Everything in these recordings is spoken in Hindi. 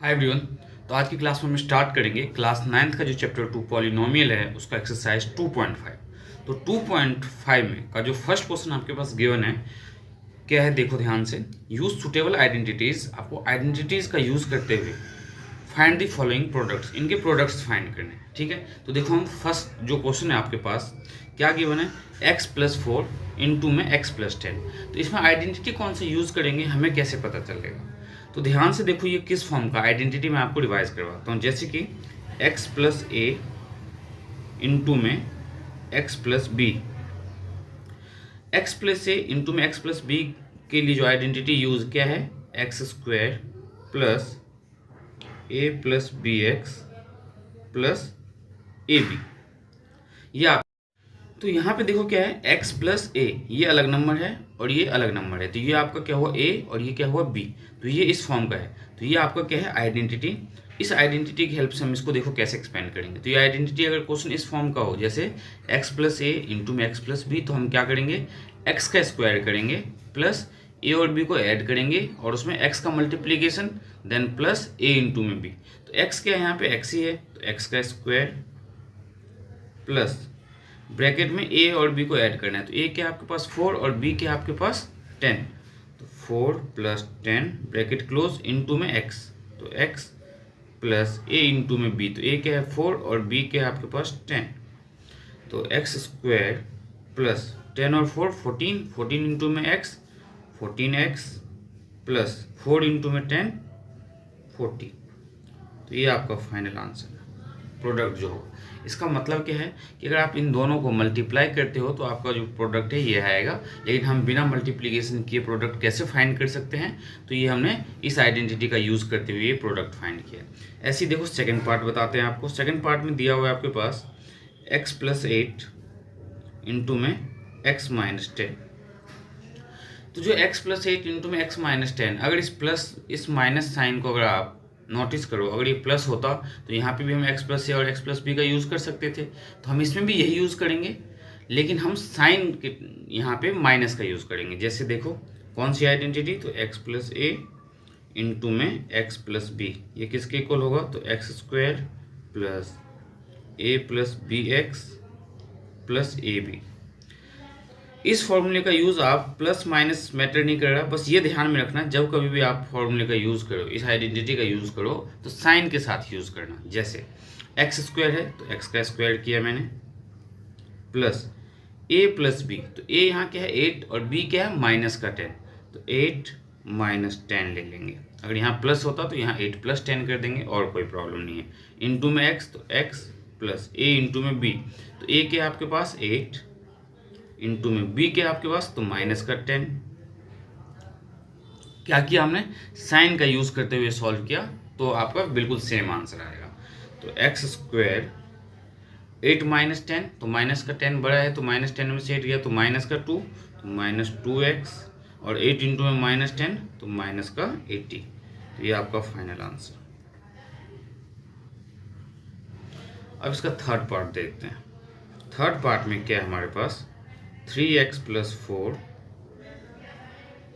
Hi everyone. तो आज की क्लास में हम स्टार्ट करेंगे क्लास 9th का जो चैप्टर 2 पॉलिनोमियल है उसका एक्सरसाइज 2.5। तो 2.5 में का जो फर्स्ट क्वेश्चन आपके पास गिवन है क्या है, देखो ध्यान से। यूज सुटेबल आइडेंटिटीज, आपको आइडेंटिटीज का यूज करते हुए फाइंड द फॉलोइंग प्रोडक्ट्स, इनके प्रोडक्ट्स फाइंड करने हैं। ठीक है, तो देखो हम फर्स्ट जो क्वेश्चन है आपके पास क्या गिवन है, x+4 इंटू में x+10। तो इसमें आइडेंटिटी कौन सा यूज करेंगे हमें कैसे पता चलेगा। तो ध्यान से देखो ये किस फॉर्म का आइडेंटिटी मैं आपको रिवाइज करवाता हूँ। जैसे कि x+a इंटू में x+b, x+a इंटू में x+b के लिए जो आइडेंटिटी यूज क्या है, x² plus a plus b x plus a b. ये आप तो यहाँ पे देखो क्या है, x प्लस ए, ये अलग नंबर है और ये अलग नंबर है, तो ये आपका क्या हुआ a और ये क्या हुआ b। तो ये इस फॉर्म का है, तो ये आपका क्या है आइडेंटिटी। इस आइडेंटिटी की हेल्प से हम इसको देखो कैसे एक्सपेंड करेंगे। तो ये आइडेंटिटी अगर क्वेश्चन इस फॉर्म का हो, जैसे x+a इंटू में x+b, तो हम क्या करेंगे, x का स्क्वायर करेंगे प्लस a और b को ऐड करेंगे और उसमें x का multiplication then plus a into में b। तो x क्या है, यहाँ पे x ही है, तो x का स्क्वायर प्लस ब्रैकेट में a और b को ऐड करना है। तो a क्या है आपके पास 4 और b क्या है आपके पास 10, तो 4 प्लस 10 ब्रैकेट क्लोज इंटू में x, तो x प्लस a इंटू में b। तो a क्या है 4 और b क्या है आपके पास 10, तो x स्क्वायर प्लस 10 और 4 14, 14 इंटू में x 14x प्लस 4 इंटू में 10 40। तो ये आपका फाइनल आंसर है, प्रोडक्ट जो होगा। इसका मतलब क्या है कि अगर आप इन दोनों को मल्टीप्लाई करते हो तो आपका जो प्रोडक्ट है ये आएगा। लेकिन हम बिना मल्टीप्लिकेशन किए प्रोडक्ट कैसे फाइंड कर सकते हैं, तो ये हमने इस आइडेंटिटी का यूज़ करते हुए ये प्रोडक्ट फाइंड किया। ऐसे ही देखो सेकंड पार्ट बताते हैं आपको। सेकंड पार्ट में दिया हुआ है आपके पास x+8 इंटू में x-10। तो जो x+8 इंटू में x-10, अगर इस माइनस साइन को अगर आप नोटिस करो, अगर ये प्लस होता तो यहाँ पे भी हम x+a और x+b का यूज़ कर सकते थे, तो हम इसमें भी यही यूज़ करेंगे, लेकिन हम साइन के यहाँ पे माइनस का यूज़ करेंगे। जैसे देखो कौन सी आइडेंटिटी, तो x+a इंटू में x+b, ये किसके इक्वल होगा, तो x² plus a plus b x plus a b. इस फॉर्मूले का यूज़ आप प्लस माइनस मैटर नहीं कर रहा, बस ये ध्यान में रखना जब कभी भी आप फॉर्मूले का यूज़ करो, इस आइडेंटिटी का यूज़ करो, तो साइन के साथ यूज़ करना। जैसे x² है तो x का स्क्वायर किया मैंने प्लस a प्लस b, तो a यहाँ क्या है 8 और b क्या है माइनस का 10, तो 8 माइनस 10 ले लेंगे। अगर यहाँ प्लस होता तो यहाँ 8 प्लस 10 कर देंगे और कोई प्रॉब्लम नहीं है। इंटू में x, तो x प्लस a इंटू में b, तो a क्या है आपके पास 8 इंटू में b के आपके पास तो माइनस का 10। क्या किया हमने, साइन का यूज करते हुए सॉल्व किया, तो आपका बिल्कुल सेम आंसर आएगा। तो x² 8 माइनस 10, तो माइनस का 10 बड़ा है तो माइनस 10 में से 8 गया तो माइनस का 2, तो माइनस 2x और 8 इंटू में माइनस 10 तो माइनस का 80। तो ये आपका फाइनल आंसर। अब इसका थर्ड पार्ट देखते हैं। थर्ड पार्ट में क्या है हमारे पास, 3x प्लस 4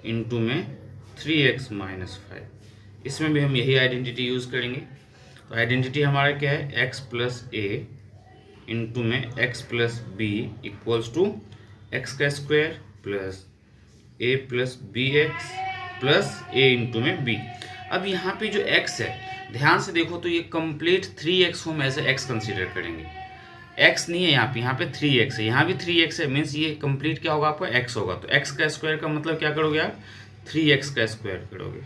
इंटू में 3x माइनस 5। इसमें भी हम यही आइडेंटिटी यूज़ करेंगे। तो आइडेंटिटी हमारा क्या है, x प्लस a इंटू में x plus b equals to x का square plus a plus b x plus a into में b। अब यहाँ पे जो x है ध्यान से देखो, तो ये कंप्लीट 3x हम एज x कंसिडर करेंगे। x नहीं है यहाँ पे 3x है, यहाँ भी 3x है, मीन्स ये कंप्लीट क्या होगा आपका x होगा। तो x का स्क्वायर का मतलब क्या करोगे आप, 3x का स्क्वायर करोगे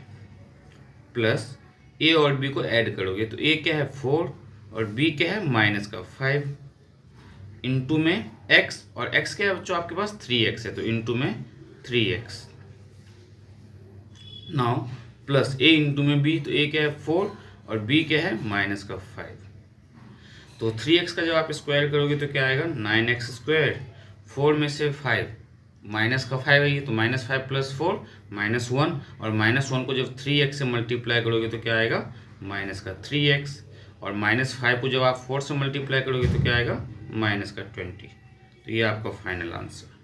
प्लस a और b को ऐड करोगे, तो a क्या है 4 और b क्या है माइनस का 5 इंटू में x, और x क्या है बच्चों आपके पास 3x है, तो इंटू में 3x now plus a into में b, तो a क्या है 4 और b क्या है माइनस का 5। तो 3x का जब आप स्क्वायर करोगे तो क्या आएगा 9x स्क्वायर, 4 में से 5 माइनस का 5 है ये, तो माइनस 5 प्लस 4 माइनस 1, और माइनस 1 को जब 3x से मल्टीप्लाई करोगे तो क्या आएगा माइनस का 3x, और माइनस 5 को जब आप 4 से मल्टीप्लाई करोगे तो क्या आएगा माइनस का 20। तो ये आपका फाइनल आंसर।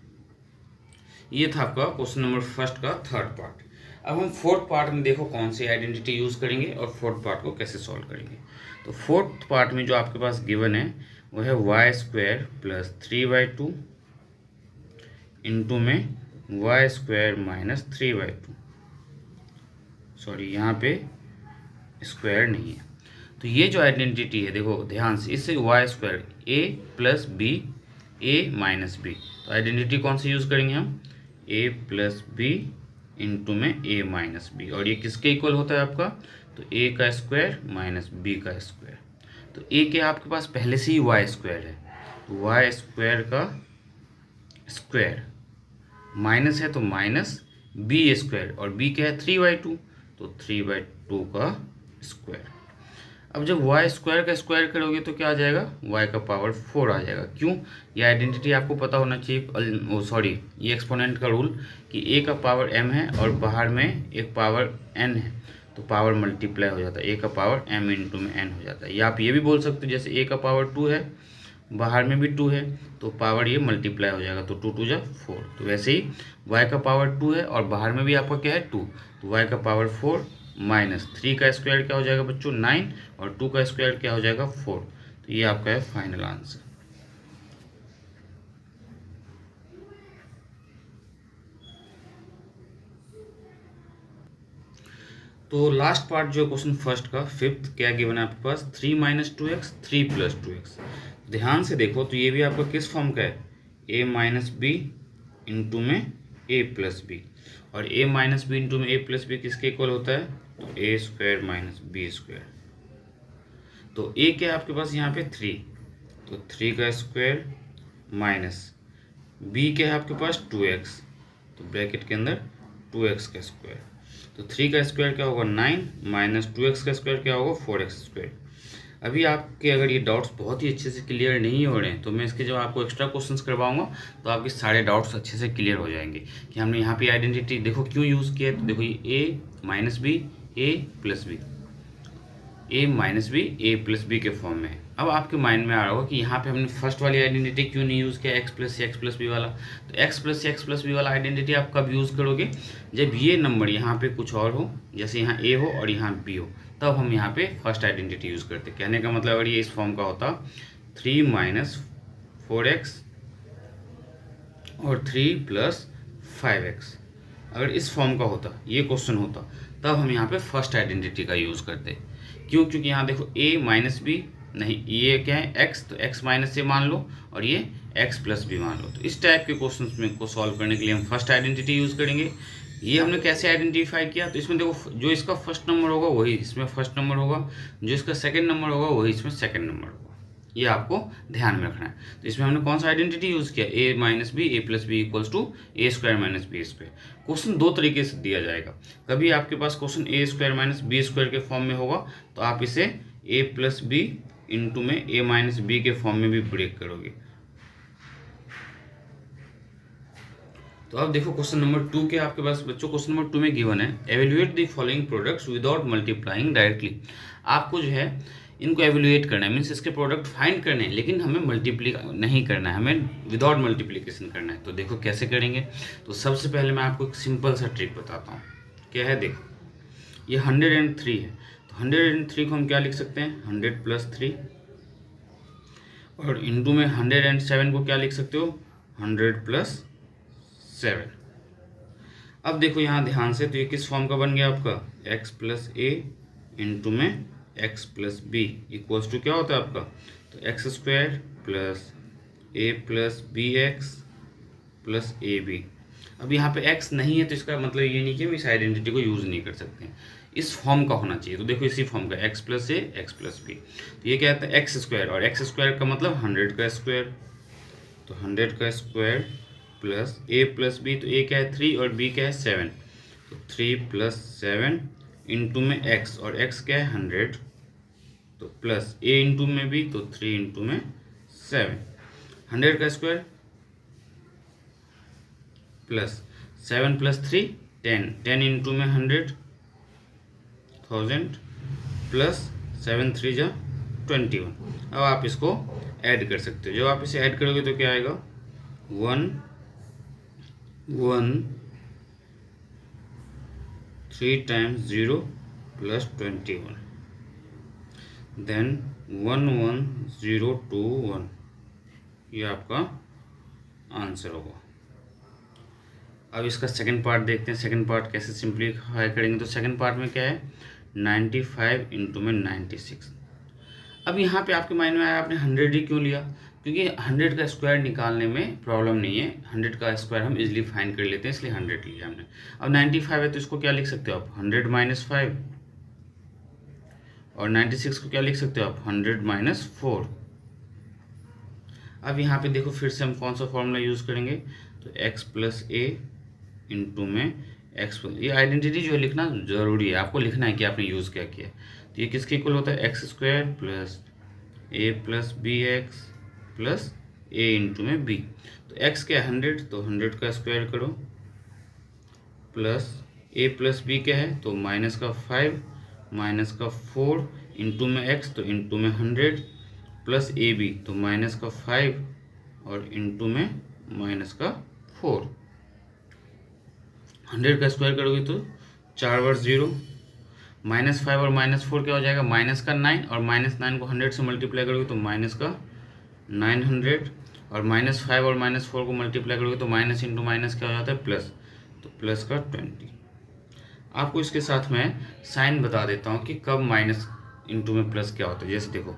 ये था आपका क्वेश्चन नंबर फर्स्ट का थर्ड पार्ट। अब हम फोर्थ पार्ट में देखो कौन सी आइडेंटिटी यूज़ करेंगे और फोर्थ पार्ट को कैसे सॉल्व करेंगे। तो फोर्थ पार्ट में जो आपके पास गिवन है वो है वाई स्क्वायर प्लस 3/2 इंटू में वाई स्क्वायर माइनस 3/2। सॉरी, यहाँ पे स्क्वायर नहीं है। तो ये जो आइडेंटिटी है देखो ध्यान से, इससे Y square A plus b a minus B, तो आइडेंटिटी कौन सी यूज़ करेंगे हम, ए प्लस बी इंटू में ए माइनस बी। और ये किसके इक्वल होता है आपका, तो ए का स्क्वायर माइनस बी का स्क्वायर। तो ए के आपके पास पहले से ही वाई स्क्वायर है, तो वाई स्क्वायर का स्क्वायर माइनस है तो माइनस बी स्क्वायर, और बी क्या है 3/2, तो 3/2 का स्क्वायर। अब जब वाई स्क्वायर का स्क्वायर करोगे तो क्या आ जाएगा, वाई का पावर 4 आ जाएगा। क्यों, ये आइडेंटिटी आपको पता होना चाहिए, सॉरी ये एक्सपोनेंट का रूल कि ए का पावर m है और बाहर में एक पावर n है, तो पावर मल्टीप्लाई हो जाता है, ए का पावर m इंटू में n हो जाता है। या आप ये भी बोल सकते हो जैसे ए का पावर 2 है, बाहर में भी 2 है, तो पावर ये मल्टीप्लाई हो जाएगा, तो 2 2 जा 4। तो वैसे ही y का पावर 2 है और बाहर में भी आपका क्या है 2, तो y का पावर 4 माइनस 3 का स्क्वायर क्या हो जाएगा बच्चों 9, और 2 का स्क्वायर क्या हो जाएगा 4। तो ये आपका है फाइनल आंसर। तो लास्ट पार्ट जो क्वेश्चन फर्स्ट का फिफ्थ क्या गिवन है आपके पास, 3 - 2x 3 + 2x। ध्यान से देखो तो ये भी आपका किस फॉर्म का है, a माइनस बी इंटू में a प्लस बी, और a माइनस बी इंटू में a प्लस बी किसके इक्वल होता है, तो a square minus b square. तो a क्या है आपके पास यहाँ पे 3, तो 3 का स्क्वायर माइनस b क्या है आपके पास 2x, तो ब्रैकेट के अंदर 2x का स्क्वायर। तो 3 का स्क्वायर क्या होगा 9 माइनस 2x का स्क्वायर क्या होगा 4x स्क्वायर। अभी आपके अगर ये डाउट्स बहुत ही अच्छे से क्लियर नहीं हो रहे हैं तो मैं इसके जब आपको एक्स्ट्रा क्वेश्चंस करवाऊंगा तो आपके सारे डाउट्स अच्छे से क्लियर हो जाएंगे कि हमने यहाँ पे आइडेंटिटी देखो क्यों यूज़ किया है। तो देखो ये a minus b a plus b, a minus b a plus b के फॉर्म में है। अब आपके माइंड में आ रहा होगा कि यहाँ पे हमने फर्स्ट वाली आइडेंटिटी क्यों नहीं यूज़ किया एक्स प्लस या एक्स प्लस बी वाला। तो एक्स प्लस या एक्स प्लस बी वाला आइडेंटिटी आप कब यूज़ करोगे, जब ये नंबर यहाँ पे कुछ और हो, जैसे यहाँ ए हो और यहाँ बी हो, तब हम यहाँ पे फर्स्ट आइडेंटिटी यूज़ करते। कहने का मतलब अगर ये इस फॉर्म का होता 3 - 4x और 3 + 5x, अगर इस फॉर्म का होता, ये क्वेश्चन होता, तब हम यहाँ पे फर्स्ट आइडेंटिटी का यूज़ करते। क्यों, क्योंकि यहाँ देखो a माइनस बी नहीं, ये क्या है x, तो x माइनस ए मान लो और ये x प्लस बी मान लो। तो इस टाइप के क्वेश्चंस में को सॉल्व करने के लिए हम फर्स्ट आइडेंटिटी यूज़ करेंगे। ये हमने कैसे आइडेंटिफाई किया, तो इसमें देखो जो इसका फर्स्ट नंबर होगा वही इसमें फर्स्ट नंबर होगा, जो इसका सेकंड नंबर होगा वही इसमें सेकंड नंबर होगा। ये आपको ध्यान में रखना है। तो इसमें हमने कौन सा आइडेंटिटी यूज़ किया, a minus b a plus b equals to A square minus b square. Question दो तरीके से दिया जाएगा, कभी आपके पास question a square minus b square के फॉर्म में होगा तो आप इसे a प्लस बी इंटू में a माइनस बी के फॉर्म में भी ब्रेक करोगे। तो अब देखो क्वेश्चन नंबर 2 के आपके पास बच्चों, क्वेश्चन नंबर 2 में गिवन है evaluate the following products without multiplying directly. आपको जो है इनको एवेल्युएट करना है, मीन्स इसके प्रोडक्ट फाइंड करने हैं, लेकिन हमें मल्टीप्ली नहीं करना है, हमें विदाउट मल्टीप्लिकेशन करना है। तो देखो कैसे करेंगे। तो सबसे पहले मैं आपको एक सिंपल सा ट्रिक बताता हूँ। क्या है, देखो ये 103 है, तो 103 को हम क्या लिख सकते हैं 100 + 3, और इंटू में 107 को क्या लिख सकते हो 100 + 7। अब देखो यहाँ ध्यान से, तो ये किस फॉर्म का बन गया आपका x + a इंटू में x + b इक्वल्स टू क्या होता है आपका, तो x² + a + bx + ab। अब यहाँ पे x नहीं है तो इसका मतलब ये नहीं कि हम इस आइडेंटिटी को यूज़ नहीं कर सकते हैं, इस फॉर्म का होना चाहिए। तो देखो इसी फॉर्म का x + a x + b, तो ये क्या होता है x², और x² का मतलब 100 का स्क्वायर, तो 100 का स्क्वायर प्लस a + b, तो a क्या है 3 और b क्या है 7, तो 3 + 7 इंटू में x, और x क्या है 100, तो प्लस a इंटू में b, तो 3 इंटू में 7, 100 का स्क्वायर प्लस 7 + 3 10, 10 इंटू में 100 1000 प्लस 7 3 जा 21। अब आप इसको ऐड कर सकते हो, जब आप इसे ऐड करोगे तो क्या आएगा 1 1 3 टाइम्स 0 प्लस 21, देन 11021, ये आपका आंसर होगा। अब इसका सेकंड पार्ट देखते हैं, सेकंड पार्ट कैसे सिंप्लीफाई करेंगे। तो सेकंड पार्ट में क्या है, 95 इंटू में 96। अब यहाँ पे आपके माइंड में आया आपने 100 ही क्यों लिया, क्योंकि 100 का स्क्वायर निकालने में प्रॉब्लम नहीं है, 100 का स्क्वायर हम इजीली फाइंड कर लेते हैं, इसलिए 100 लिया हमने। अब 95 है तो इसको क्या लिख सकते हो आप, 100 माइनस 5, और 96 को क्या लिख सकते हो आप, 100 माइनस 4। अब यहाँ पे देखो फिर से हम कौन सा फॉर्मूला यूज़ करेंगे, तो x प्लस ए इंटू में x प्लस, ये आइडेंटिटी जो है लिखना ज़रूरी है, आपको लिखना है कि आपने यूज़ क्या किया। तो ये किसके इक्वल होता है, एक्स स्क्वायर प्लस ए प्लस बी एक्स प्लस ए इंटू में बी। तो x क्या है 100, तो 100 का स्क्वायर करो, प्लस a प्लस बी क्या है, तो माइनस का 5 माइनस का 4 इंटू में x, तो इंटू में 100 प्लस ए बी, तो माइनस का 5 और इंटू में माइनस का 4। 100 का स्क्वायर करोगे तो 4 बार 0, माइनस 5 और माइनस 4 क्या हो जाएगा, माइनस का 9, और माइनस 9 को 100 से मल्टीप्लाई करोगे तो माइनस का 900, और माइनस 5 और माइनस 4 को मल्टीप्लाई करोगे तो माइनस इंटू माइनस क्या हो जाता है, प्लस, तो प्लस का 20। आपको इसके साथ मैं साइन बता देता हूँ कि कब माइनस इंटू में प्लस क्या होता है। जैसे देखो,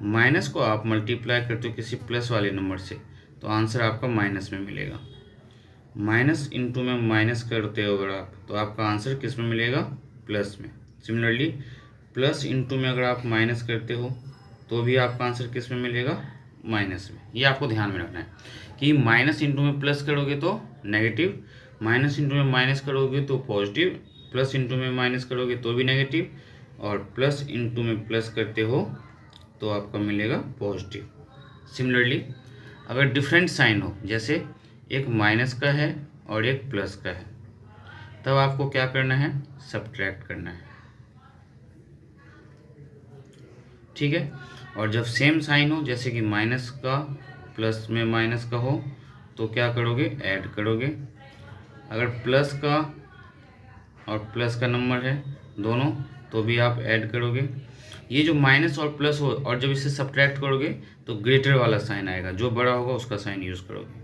माइनस को आप मल्टीप्लाई करते हो किसी प्लस वाले नंबर से तो आंसर आपका माइनस में मिलेगा, माइनस इंटू में माइनस करते हो अगर आप तो आपका आंसर किस में मिलेगा, प्लस में। सिमिलरली प्लस इंटू में अगर आप माइनस करते हो तो भी आपका आंसर किस में मिलेगा, माइनस में। ये आपको ध्यान में रखना है कि माइनस इंटू में प्लस करोगे तो नेगेटिव, माइनस इंटू में माइनस करोगे तो पॉजिटिव, प्लस इंटू में माइनस करोगे तो भी नेगेटिव, और प्लस इंटू में प्लस करते हो तो आपका मिलेगा पॉजिटिव। सिमिलरली अगर डिफरेंट साइन हो, जैसे एक माइनस का है और एक प्लस का है, तब आपको क्या करना है, सब्ट्रैक्ट करना है, ठीक है। और जब सेम साइन हो, जैसे कि माइनस का प्लस में माइनस का हो, तो क्या करोगे, ऐड करोगे। अगर प्लस का और प्लस का नंबर है दोनों, तो भी आप ऐड करोगे। ये जो माइनस और प्लस हो और जब इसे सब्ट्रैक्ट करोगे तो ग्रेटर वाला साइन आएगा, जो बड़ा होगा उसका साइन यूज़ करोगे।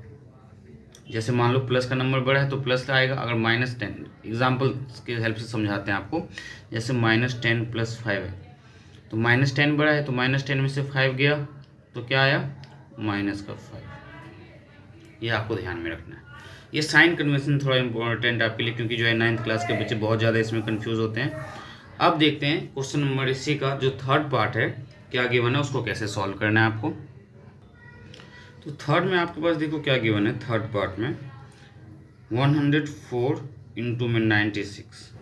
जैसे मान लो प्लस का नंबर बड़ा है तो प्लस आएगा, अगर -10, एग्जाम्पल के हेल्प से समझाते हैं आपको। जैसे -10 + 5 है, तो -10 बड़ा है तो -10 में से 5 गया तो क्या आया, -5। ये आपको ध्यान में रखना है। ये साइन कन्वेंशन थोड़ा इंपॉर्टेंट आपके लिए, क्योंकि जो है 9th क्लास के बच्चे बहुत ज़्यादा इसमें कन्फ्यूज़ होते हैं। अब देखते हैं क्वेश्चन नंबर इसी का जो थर्ड पार्ट है, क्या गिवन है, उसको कैसे सॉल्व करना है आपको। तो थर्ड में आपके पास देखो क्या गिवन है, थर्ड पार्ट में 104 इंटू में 96।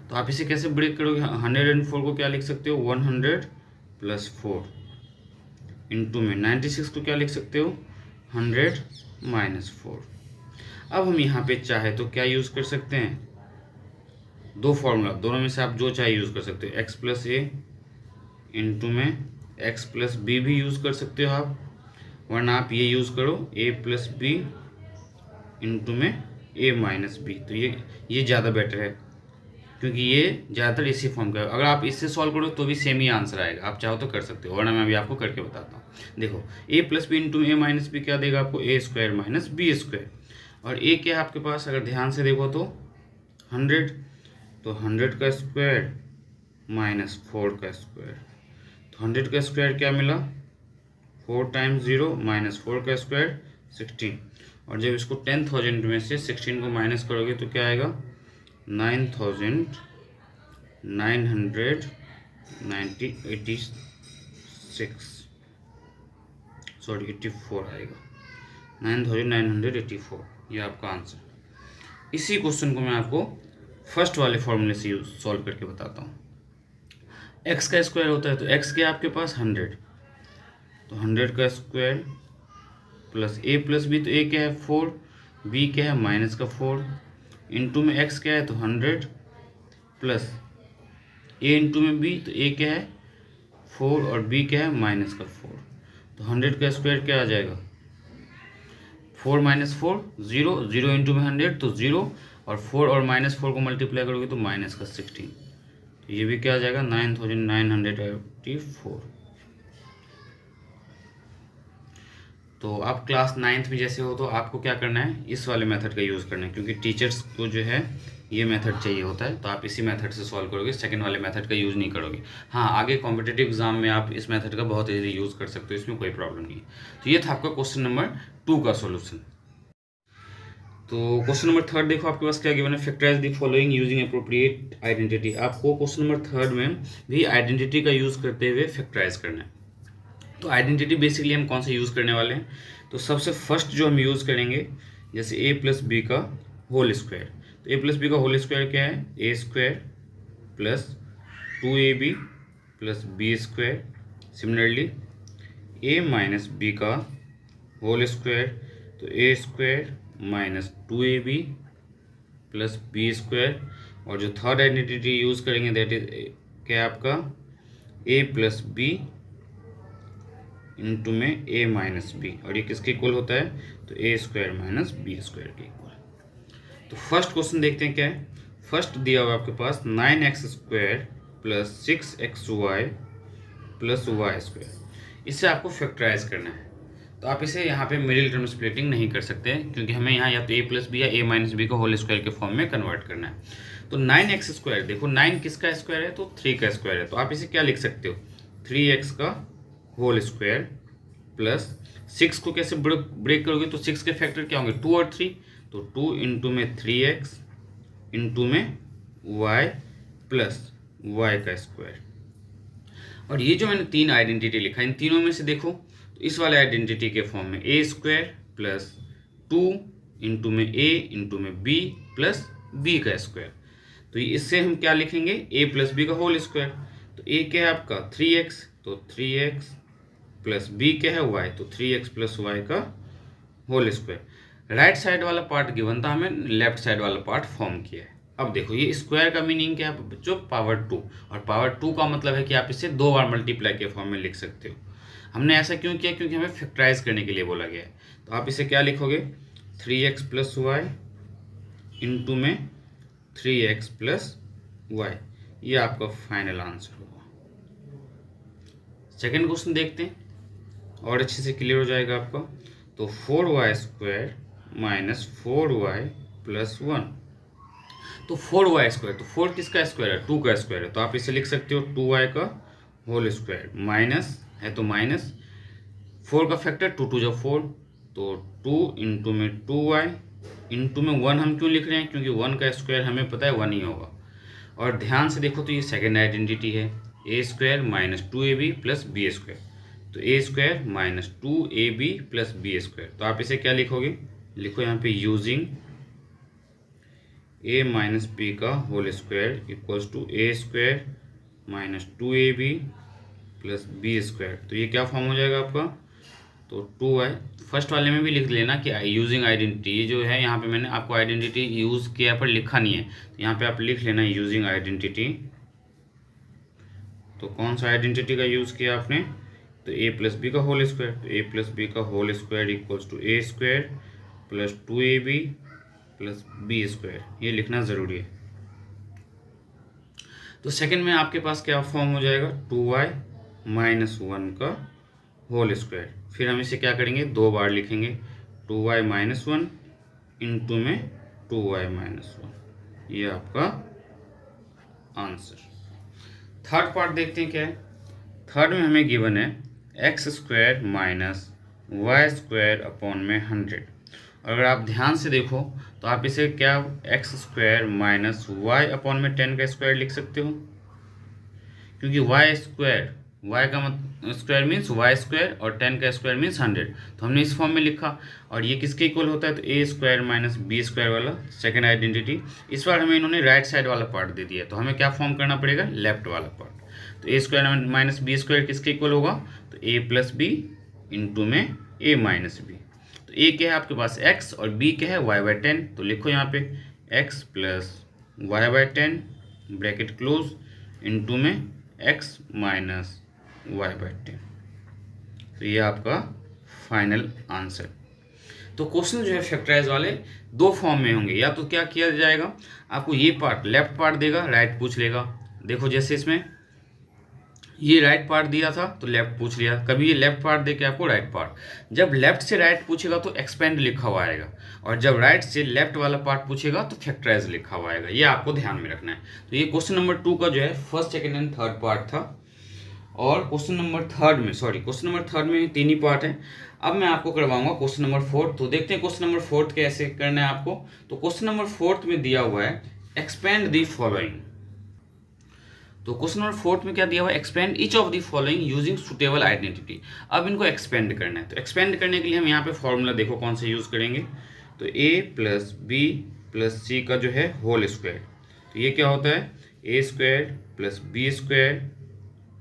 तो आप इसे कैसे ब्रेक करोगे, 104 को क्या लिख सकते हो, 100 + 4 इंटू में 96 को क्या लिख सकते हो, 100 - 4। अब हम यहाँ पे चाहे तो क्या यूज़ कर सकते हैं, दो फॉर्मूला, दोनों में से आप जो चाहे यूज़ कर सकते हो। x + a इंटू में x + b भी यूज़ कर सकते हो आप, वरना आप ये यूज़ करो a + b इंटू में a - b। तो ये ज़्यादा बेटर है, क्योंकि ये ज़्यादातर इसी फॉर्म का है। अगर आप इससे सॉल्व करो तो भी सेम ही आंसर आएगा, आप चाहो तो कर सकते हो, वरना मैं अभी आपको करके बताता हूँ। देखो a + b into a - b क्या देगा आपको, a² - b²। और a क्या है आपके पास, अगर ध्यान से देखो तो 100, तो 100 का स्क्वायर - 4 का स्क्वायर, तो 100 का स्क्वायर क्या मिला, 4 टाइम्स 0 - 4 का स्क्वायर 16। और जब इसको 10,000 में से 16 को माइनस करोगे तो क्या आएगा, 9,986 सॉरी 84 आएगा, 9,984। ये आपका आंसर। इसी क्वेश्चन को मैं आपको फर्स्ट वाले फॉर्मूले से सॉल्व करके बताता हूँ। x का स्क्वायर होता है तो x क्या है आपके पास 100, तो 100 का स्क्वायर प्लस a + b, तो a क्या है 4, b क्या है -4, इंटू में x क्या है तो 100 प्लस a इंटू में b, तो a क्या है 4 और b क्या है -4। तो 100 का स्क्वायर क्या आ जाएगा, 4 - 4 0, 0 इंटू में 100 तो 0, और 4 और -4 को मल्टीप्लाई करोगे तो -16। तो ये भी क्या आ जाएगा 9984। तो आप क्लास 9th में जैसे हो तो आपको क्या करना है, इस वाले मेथड का यूज़ करना है, क्योंकि टीचर्स को जो है ये मेथड चाहिए होता है, तो आप इसी मेथड से सॉल्व करोगे, सेकंड वाले मेथड का यूज़ नहीं करोगे। हाँ, आगे कॉम्पिटिटिव एग्जाम में आप इस मेथड का बहुत ईजी यूज़ कर सकते हो, इसमें कोई प्रॉब्लम नहीं है। तो ये था आपका क्वेश्चन नंबर 2 का सोल्यूशन। तो क्वेश्चन नंबर 3 देखो आपके पास क्या गिवन है, factorise the following using appropriate identity. आपको क्वेश्चन नंबर 3 में भी आइडेंटिटी का यूज़ करते हुए फैक्टराइज करना है। तो आइडेंटिटी बेसिकली हम कौन सा यूज़ करने वाले हैं, तो सबसे फर्स्ट जो हम यूज़ करेंगे, जैसे a प्लस बी का होल स्क्वायर। तो a प्लस बी का होल स्क्वायर क्या है, A square plus 2ab plus B square. Similarly a minus B का होल स्क्वायर, तो A square minus 2ab plus B square. और जो थर्ड आइडेंटिटी यूज़ करेंगे दैट इज क्या है आपका, a प्लस बी इंटू में a माइनस बी, और ये किसके इक्वल होता है, तो A square minus b square के इक्वल। तो फर्स्ट क्वेश्चन देखते हैं क्या है। फर्स्ट दिया हुआ आपके पास 9x square plus 6xy plus y square. इससे आपको फैक्टराइज करना है। तो आप इसे यहाँ पे मिडिल टर्म स्प्लिटिंग नहीं कर सकते, क्योंकि हमें यहाँ या तो a प्लस बी या a माइनस बी को होल स्क्वायर के फॉर्म में कन्वर्ट करना है। तो 9x स्क्वायर, देखो 9 किसका स्क्वायर है, तो 3 का स्क्वायर है। तो आप इसे क्या लिख सकते हो, 3x का होल स्क्वायर प्लस 6 को कैसे ब्रेक करोगे, तो 6 के फैक्टर क्या होंगे, 2 और 3, तो 2 इंटू में 3x इंटू में y प्लस y का स्क्वायर। और ये जो मैंने 3 आइडेंटिटी लिखा, इन तीनों में से देखो तो इस वाले आइडेंटिटी के फॉर्म में ए स्क्वायर प्लस 2 इंटू में a इंटू में b प्लस b का स्क्वायर। तो इससे हम क्या लिखेंगे, a प्लस बी का होल स्क्वायर। तो a क्या है आपका 3x, तो 3x प्लस b क्या है y, तो 3x प्लस y का होल स्क्वायर। राइट साइड वाला पार्ट गिवन था, हमें लेफ्ट साइड वाला पार्ट फॉर्म किया है। अब देखो ये स्क्वायर का मीनिंग क्या है बच्चों, पावर 2, और पावर 2 का मतलब है कि आप इसे 2 बार मल्टीप्लाई के फॉर्म में लिख सकते हो। हमने ऐसा क्यों किया, क्योंकि हमें फैक्टराइज करने के लिए बोला गया है। तो आप इसे क्या लिखोगे, 3x प्लस वाई इंटू में 3x प्लस वाई, ये आपका फाइनल आंसर होगा। सेकेंड क्वेश्चन देखते हैं और अच्छे से क्लियर हो जाएगा आपका। तो 4y square minus 4y plus 1। तो 4y स्क्वायर, तो 4 किसका स्क्वायर है, 2 का स्क्वायर है। तो आप इसे लिख सकते हो 2y का होल स्क्वायर, माइनस है तो माइनस 4 का फैक्टर 2 2 जो 4, तो 2 इंटू में 2y इंटू में 1 हम क्यों लिख रहे हैं, क्योंकि 1 का स्क्वायर हमें पता है 1 ही होगा। और ध्यान से देखो तो ये सेकेंड आइडेंटिटी है, A square minus 2ab plus B square. तो A square minus 2ab plus B square. तो आप इसे क्या लिखोगे, लिखो यहाँ पे यूजिंग a माइनस बी का whole square equals to A square minus 2ab plus B square. तो ये क्या फॉर्म हो जाएगा आपका, तो 2y। फर्स्ट वाले में भी लिख लेना कि यूजिंग आइडेंटिटी, ये जो है यहाँ पे मैंने आपको आइडेंटिटी यूज़ किया पर लिखा नहीं है, तो यहाँ पे आप लिख लेना यूजिंग आइडेंटिटी। तो कौन सा आइडेंटिटी का यूज़ किया आपने, तो a प्लस बी का होल स्क्वायर। तो a प्लस बी का whole square equals to A square plus 2ab plus B square, ये लिखना ज़रूरी है। तो सेकंड में आपके पास क्या फॉर्म हो जाएगा, 2y माइनस 1 का होल स्क्वायर। फिर हम इसे क्या करेंगे, 2 बार लिखेंगे, 2y माइनस 1 इंटू में 2y माइनस 1, ये आपका आंसर। थर्ड पार्ट देखते हैं क्या है। थर्ड में हमें गिवन है x square minus y square upon में 100। अगर आप ध्यान से देखो तो आप इसे क्या x square minus y upon में 10 का स्क्वायर लिख सकते हो, क्योंकि वाई स्क्वायर, वाई का स्क्वायर मीन्स वाई स्क्वायर और 10 का स्क्वायर मीन्स 100। तो हमने इस फॉर्म में लिखा, और ये किसके इक्वल होता है, तो A square minus b square वाला सेकेंड आइडेंटिटी। इस बार हमें इन्होंने राइट साइड वाला पार्ट दे दिया, तो हमें क्या फॉर्म करना पड़ेगा, लेफ्ट वाला पार्ट। तो A square minus b square किसके इक्वल होगा, तो ए प्लस बी इंटू में ए माइनस बी। तो ए क्या है आपके पास एक्स और बी क्या है वाई बाई 10। तो लिखो यहाँ पे x plus y by 10 bracket close into में एक्स माइनस वाई बाई 10। तो ये आपका फाइनल आंसर। तो क्वेश्चन जो है फैक्टराइज वाले दो फॉर्म में होंगे, या तो क्या किया जाएगा, आपको ये पार्ट लेफ्ट पार्ट देगा, राइट पूछ लेगा। देखो जैसे इसमें ये राइट पार्ट दिया था तो लेफ्ट पूछ लिया, कभी ये लेफ्ट पार्ट दे के आपको राइट पार्ट। जब लेफ्ट से राइट पूछेगा तो एक्सपेंड लिखा हुआ आएगा, और जब राइट से लेफ्ट वाला पार्ट पूछेगा तो फैक्टराइज लिखा हुआ आएगा। ये आपको ध्यान में रखना है। तो ये क्वेश्चन नंबर 2 का जो है first, second and third part था। और क्वेश्चन नंबर थर्ड में 3 ही पार्ट है। अब मैं आपको करवाऊंगा क्वेश्चन नंबर 4। तो देखते हैं क्वेश्चन नंबर 4 कैसे करना है आपको। तो क्वेश्चन नंबर 4 में दिया हुआ है एक्सपेंड दी फॉलोइंग। तो क्वेश्चन नंबर 4 में क्या दिया हुआ है, expand each of the following using suitable identity. अब इनको एक्सपेंड करना है। तो एक्सपेंड करने के लिए हम यहाँ पे फॉर्मूला देखो कौन से यूज करेंगे। तो a प्लस बी प्लस सी का जो है होल स्क्वायर। तो ये क्या होता है, A square plus B square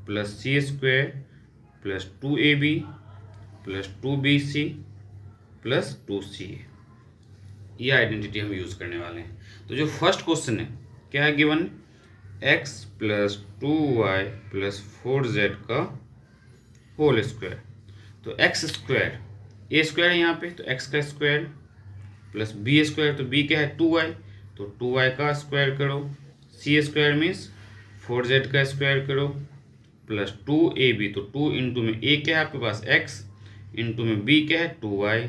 plus C square plus 2ab plus 2bc plus 2ca। ये आइडेंटिटी हम यूज करने वाले हैं। तो जो फर्स्ट क्वेश्चन है क्या है given, x plus 2y plus 4z का होल स्क्वायर। तो x स्क्वायर, ए स्क्वायर है यहाँ पे, तो x का स्क्वायर प्लस बी स्क्वायर, तो b क्या है 2y, तो 2y का स्क्वायर करो, c स्क्वायर मीन्स 4z का स्क्वायर करो प्लस 2ab। तो 2 इंटू में a क्या है आपके पास x, इंटू में b क्या है 2y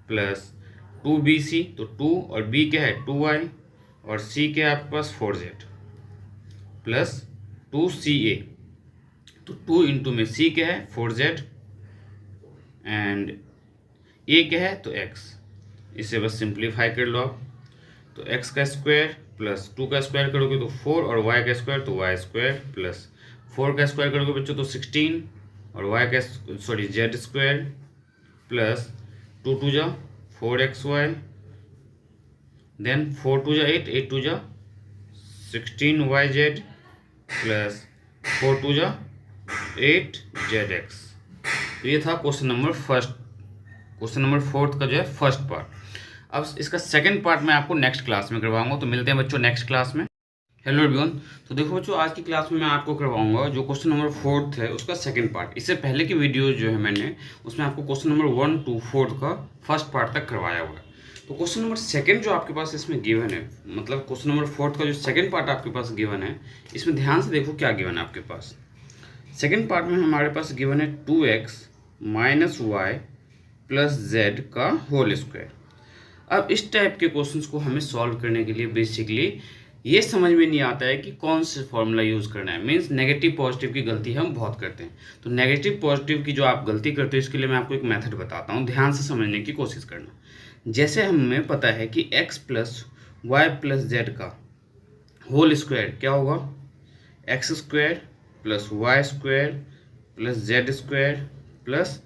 प्लस 2bc। तो 2 और b क्या है 2y और c क्या है आपके पास 4z प्लस 2ca। तो 2 इंटू में c क्या है 4z एंड a क्या है तो x। इसे बस सिंप्लीफाई कर लो आप। तो x का स्क्वायर प्लस 2 का स्क्वायर करोगे तो 4 और y का स्क्वायर तो y स्क्वायर प्लस 4 का स्क्वायर करोगे बच्चों तो 16 और y का z स्क्वायर प्लस 2 2 जा 4xy देन 4 2 जा 8 8 2 जा 16yz प्लस 4 2 जा 8zx। तो ये था क्वेश्चन नंबर 4 का जो है फर्स्ट पार्ट। अब इसका सेकंड पार्ट मैं आपको नेक्स्ट क्लास में करवाऊंगा। तो मिलते हैं बच्चों नेक्स्ट क्लास में। Hello everyone. तो देखो बच्चों आज की क्लास में मैं आपको करवाऊंगा जो क्वेश्चन नंबर 4 है उसका सेकंड पार्ट। इससे पहले की वीडियो जो है मैंने उसमें आपको क्वेश्चन नंबर 1 to 4 का फर्स्ट पार्ट तक करवाया हुआ है। तो क्वेश्चन नंबर सेकंड जो आपके पास इसमें गिवन है, मतलब क्वेश्चन नंबर 4 का जो सेकंड पार्ट आपके पास गिवन है, इसमें ध्यान से देखो क्या गिवन है आपके पास। सेकंड पार्ट में हमारे पास गिवन है 2x minus y plus Z का होल स्क्वायर। अब इस टाइप के क्वेश्चंस को हमें सॉल्व करने के लिए बेसिकली ये समझ में नहीं आता है कि कौन से फॉर्मूला यूज़ करना है। मीन्स नेगेटिव पॉजिटिव की गलती हम बहुत करते हैं। तो नेगेटिव पॉजिटिव की जो आप गलती करते हो इसके लिए मैं आपको एक मेथड बताता हूँ, ध्यान से समझने की कोशिश करना। जैसे हमें पता है कि x plus Y plus Z का होल स्क्वायर क्या होगा, x square plus y square plus z square plus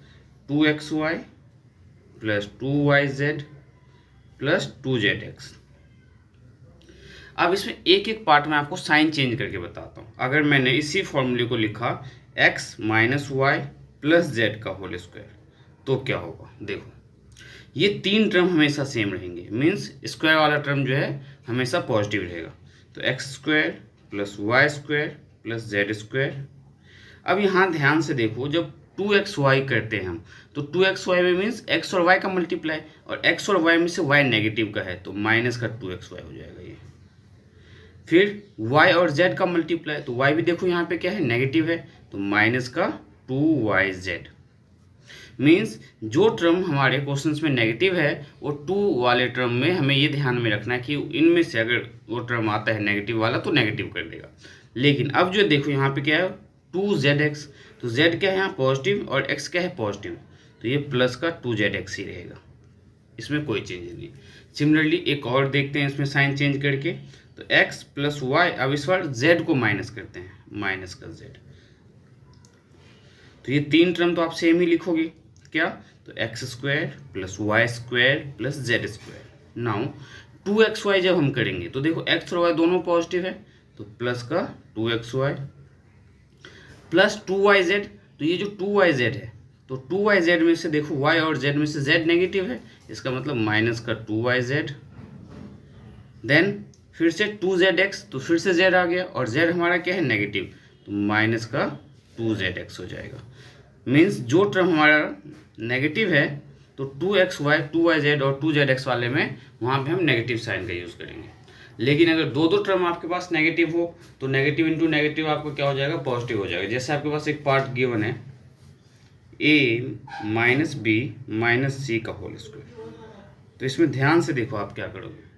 2xy plus 2yz plus 2zx। अब इसमें एक एक पार्ट में आपको साइन चेंज करके बताता हूँ। अगर मैंने इसी फॉर्मूले को लिखा x minus y plus Z का होल स्क्वायर तो क्या होगा, देखो ये 3 टर्म हमेशा सेम रहेंगे। मीन्स स्क्वायर वाला टर्म जो है हमेशा पॉजिटिव रहेगा। तो x square plus y square plus z square. अब यहाँ ध्यान से देखो, जब 2xy करते हैं हम तो 2xy में मीन्स x और y का मल्टीप्लाई, और x और y में से y नेगेटिव का है तो माइनस का 2xy हो जाएगा ये। फिर y और z का मल्टीप्लाई, तो y भी देखो यहाँ पे क्या है नेगेटिव है तो माइनस का 2yz। मीन्स जो टर्म हमारे क्वेश्चंस में नेगेटिव है वो 2 वाले टर्म में हमें ये ध्यान में रखना है कि इनमें से अगर वो टर्म आता है नेगेटिव वाला तो नेगेटिव कर देगा। लेकिन अब जो देखो यहाँ पे क्या है 2zx, तो z क्या है यहाँ पॉजिटिव और x क्या है पॉजिटिव, तो ये प्लस का 2zx ही रहेगा, इसमें कोई चेंज नहीं। सिमिलरली एक और देखते हैं इसमें साइन चेंज करके। तो x प्लस वाई, अब इस बार z को माइनस करते हैं, माइनस का z। तो ये 3 टर्म तो आप सेम ही लिखोगे क्या, तो x square plus y square plus z square. Now 2xy जब हम करेंगे तो देखो x और y दोनों पॉजिटिव है तो प्लस का 2xy प्लस 2yz। तो ये जो 2yz है तो 2yz में से देखो y और z में से z नेगेटिव है, इसका मतलब माइनस का 2yz। देन फिर से 2zx, तो फिर से z आ गया और z हमारा क्या है नेगेटिव, तो माइनस का 2zx हो जाएगा। मीन्स जो टर्म हमारा नेगेटिव है तो 2xy 2yz और 2zx वाले में वहाँ पे हम नेगेटिव साइन का यूज़ करेंगे। लेकिन अगर दो दो टर्म आपके पास नेगेटिव हो तो नेगेटिव इंटू नेगेटिव आपको क्या हो जाएगा, पॉजिटिव हो जाएगा। जैसे आपके पास एक पार्ट गिवन है a minus b minus c का होल स्क्वायर, तो इसमें ध्यान से देखो आप क्या करोगे,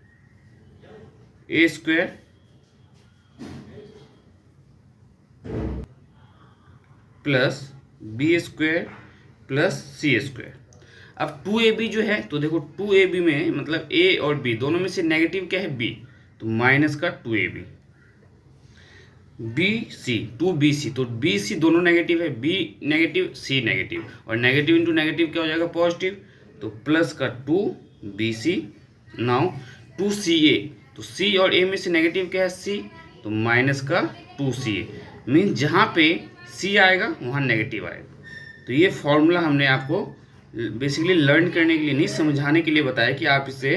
A square plus B square plus C square. अब 2ab जो है तो देखो 2ab में मतलब a और b दोनों में से नेगेटिव क्या है, b, तो माइनस का 2ab, bc 2bc तो bc दोनों नेगेटिव है, b नेगेटिव c नेगेटिव, और नेगेटिव इंटू नेगेटिव क्या हो जाएगा, पॉजिटिव, तो प्लस का 2bc। नाउ 2ca तो c और a में से नेगेटिव क्या है, c, तो माइनस का 2ca, मीन्स जहाँ पे c आएगा वहाँ नेगेटिव आएगा। तो ये फॉर्मूला हमने आपको बेसिकली लर्न करने के लिए नहीं, समझाने के लिए बताया कि आप इसे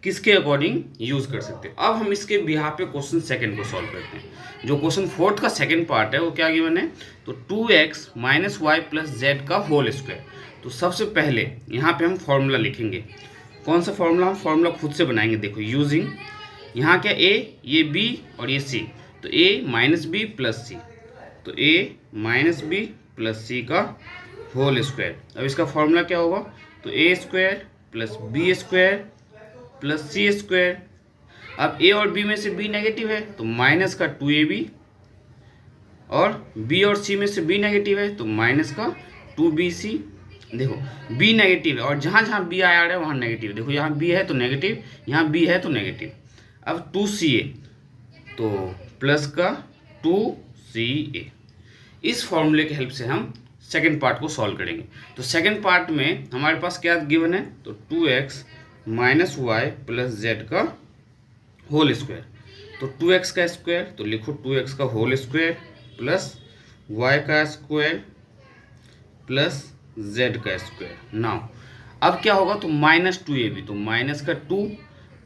किसके अकॉर्डिंग यूज़ कर सकते हो। अब हम इसके बिहाफ पे क्वेश्चन सेकंड को सॉल्व करते हैं। जो क्वेश्चन फोर्थ का सेकंड पार्ट है वो क्या गिवन है, तो 2x minus y plus Z का होल स्क्वायर। तो सबसे पहले यहाँ पे हम फॉर्मूला लिखेंगे। कौन सा फॉर्मूला, हम फॉर्मूला खुद से बनाएंगे। देखो यूजिंग यहाँ क्या a, ये b और ये c, तो a माइनस बी प्लस सी, तो a माइनस बी प्लस सी का होल स्क्वायर। अब इसका फॉर्मूला क्या होगा, तो a square plus B square plus C square. अब a और b में से b नेगेटिव है तो माइनस का 2ab, और b और c में से b नेगेटिव है तो माइनस का 2bc। देखो b नेगेटिव है और जहाँ जहाँ b आया है वहाँ नेगेटिव, देखो यहाँ b है तो नेगेटिव, यहाँ b है तो नेगेटिव। अब 2ca तो प्लस का 2ca। इस फॉर्मूले की हेल्प से हम सेकंड पार्ट को सॉल्व करेंगे। तो सेकंड पार्ट में हमारे पास क्या गिवन है, तो 2x minus y plus Z का होल स्क्वायर। तो 2x का स्क्वायर तो लिखो 2x का होल स्क्वायर प्लस y का स्क्वायर प्लस z का स्क्वायर। नाउ अब क्या होगा, तो माइनस 2ab, तो माइनस का 2।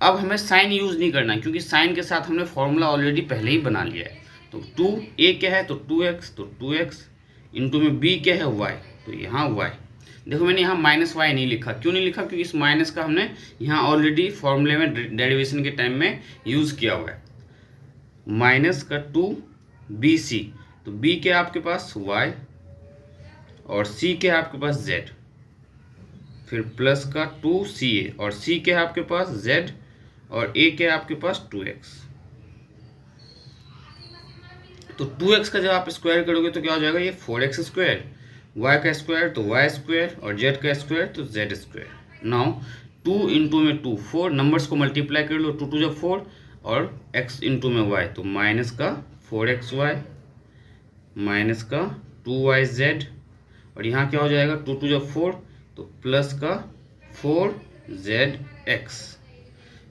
अब हमें साइन यूज़ नहीं करना क्योंकि साइन के साथ हमने फॉर्मूला ऑलरेडी पहले ही बना लिया है। तो 2a क्या है, तो 2x, तो 2x इंटू में b क्या है, y, तो यहाँ y। देखो मैंने यहाँ माइनस वाई नहीं लिखा, क्यों नहीं लिखा, क्योंकि इस माइनस का हमने यहाँ ऑलरेडी फॉर्मूले में डेरिवेशन के टाइम में यूज़ किया हुआ है। माइनस का 2bc, तो b क्या है आपके पास, y, और c क्या है आपके पास, z, फिर प्लस का 2ca, और c क्या है आपके पास, z, और a क्या है आपके पास 2x। तो 2x का जब आप स्क्वायर करोगे तो क्या हो जाएगा, ये 4x स्क्वायर, y का स्क्वायर तो y स्क्वायर, और z का स्क्वायर तो z स्क्वायर। नाउ 2 इंटू में 2 4 नंबर्स को मल्टीप्लाई कर लो, 2 2 जब 4, और x इंटू में y तो माइनस का 4xy माइनस का 2yz, और यहाँ क्या हो जाएगा 2 2 जब 4 तो प्लस का 4zx।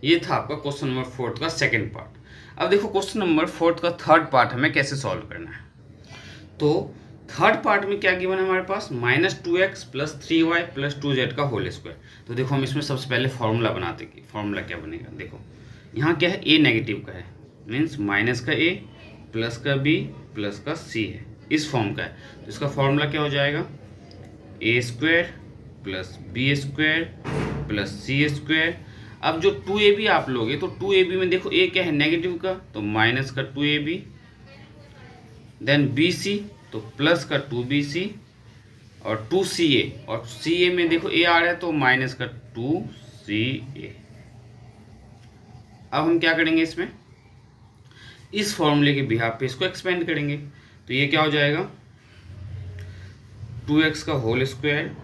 ये था आपका क्वेश्चन नंबर फोर्थ का सेकेंड पार्ट। अब देखो क्वेश्चन नंबर फोर्थ का थर्ड पार्ट हमें कैसे सॉल्व करना है। तो थर्ड पार्ट में क्या गिवन है हमारे पास, minus 2x plus 3y plus 2z का होल स्क्वायर। तो देखो हम इसमें सबसे पहले फॉर्मूला बनाते हैं। फॉर्मूला क्या बनेगा, देखो यहाँ क्या है, a नेगेटिव का है, मीन्स माइनस का a प्लस का b प्लस का c है, इस फॉर्म का है। तो इसका फॉर्मूला क्या हो जाएगा, a square plus B square plus C square. अब जो 2ab आप लोगे तो 2ab में देखो a क्या है, नेगेटिव का, तो माइनस का 2ab, देन bc तो प्लस का 2bc, और 2ca, और ca में देखो a आ रहा है तो माइनस का 2ca। अब हम क्या करेंगे, इसमें इस फॉर्मूले के बिहाफ पे इसको एक्सपेंड करेंगे। तो ये क्या हो जाएगा, 2x का होल स्क्वायर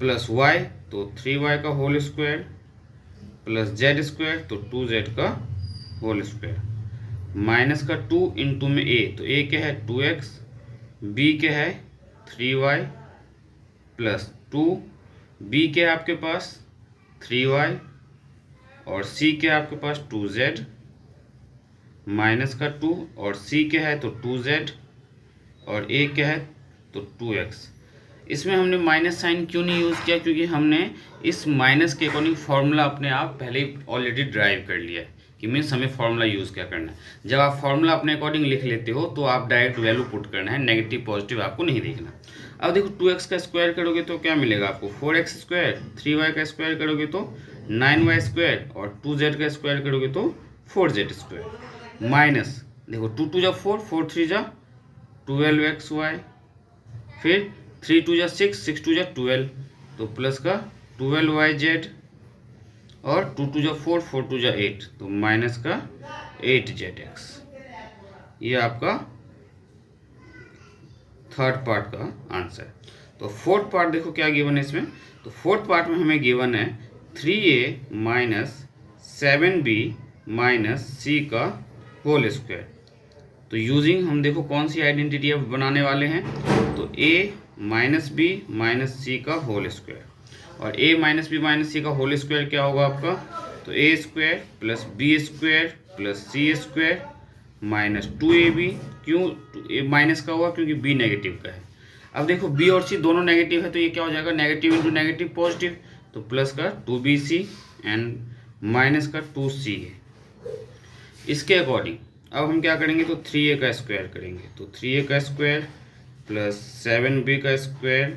प्लस y तो 3y का whole square plus z square तो 2z का होल स्क्वायर, माइनस का 2 इंटू में a, तो a क्या है 2x, b क्या है 3y प्लस 2, b क्या है आपके पास 3y, और c क्या है आपके पास 2z, माइनस का 2, और c क्या है तो 2z, और a क्या है तो 2x। इसमें हमने माइनस साइन क्यों नहीं यूज़ किया, क्योंकि हमने इस माइनस के अकॉर्डिंग फार्मूला अपने आप पहले ही ऑलरेडी ड्राइव कर लिया है कि मीन्स हमें फार्मूला यूज़ क्या करना है। जब आप फार्मूला अपने अकॉर्डिंग लिख लेते हो तो आप डायरेक्ट वैल्यू पुट करना है, नेगेटिव पॉजिटिव आपको नहीं देखना। अब देखो 2x का स्क्वायर करोगे तो क्या मिलेगा आपको 4x स्क्वायर, 3y का स्क्वायर करोगे तो 9y स्क्वायर और 2z का स्क्वायर करोगे तो 4z स्क्वायर माइनस देखो 2 2 जा 4, 4 3 जा 12xy, फिर 3 2 जा 6, 6 2 जा 12 तो प्लस का 12yz और 2 2 जा 4, 4 2 जा 8 तो माइनस का 8zx। ये आपका थर्ड पार्ट का आंसर। तो फोर्थ पार्ट देखो क्या गिवन है इसमें। तो फोर्थ पार्ट में हमें गिवन है 3a minus 7b minus c का होल स्क्वायर। तो यूजिंग हम देखो कौन सी आइडेंटिटी अब बनाने वाले हैं। तो a minus b minus c का होल स्क्वायर, और a minus b minus c का होल स्क्वायर क्या होगा आपका। तो a square plus B square plus C square minus 2ab। क्यों माइनस का हुआ, क्योंकि b नेगेटिव का है। अब देखो b और c दोनों नेगेटिव है तो ये क्या हो जाएगा, नेगेटिव इंटू नेगेटिव पॉजिटिव, तो प्लस का 2bc एंड माइनस का 2c है। इसके अकॉर्डिंग अब हम क्या करेंगे, तो 3a का स्क्वायर करेंगे। तो 3a का स्क्वायर प्लस 7b का स्क्वायर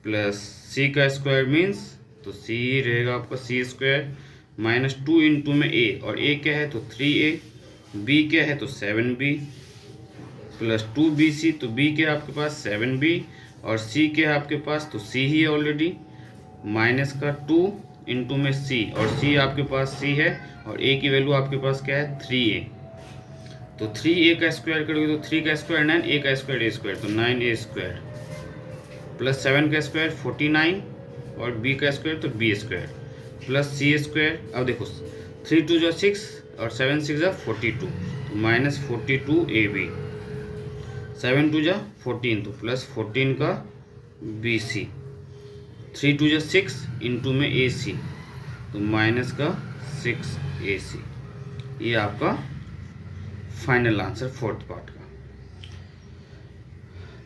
प्लस c का स्क्वायर मीन्स तो c रहेगा आपका c स्क्वायर माइनस 2 इंटू में a, और a क्या है तो 3a, b क्या है तो 7b प्लस 2bc, तो b क्या है आपके पास 7b और c क्या है आपके पास तो c ही है ऑलरेडी, माइनस का 2 इंटू में c, और c आपके पास c है और a की वैल्यू आपके पास क्या है 3a। तो 3a का स्क्वायर करोगे तो 3 का स्क्वायर 9, a का स्क्वायर a स्क्वायर तो 9a स्क्वायर प्लस 7 का स्क्वायर 49 और b का स्क्वायर तो b square plus c square. अब देखो 3 2 जो 6 और 7 6 जा 42 तो माइनस 42ab, 7 2 जा 14 तो प्लस 14 का bc, 3 2 जा 6 इंटू में ac तो माइनस का 6ac। ये आपका फाइनल आंसर फोर्थ पार्ट का।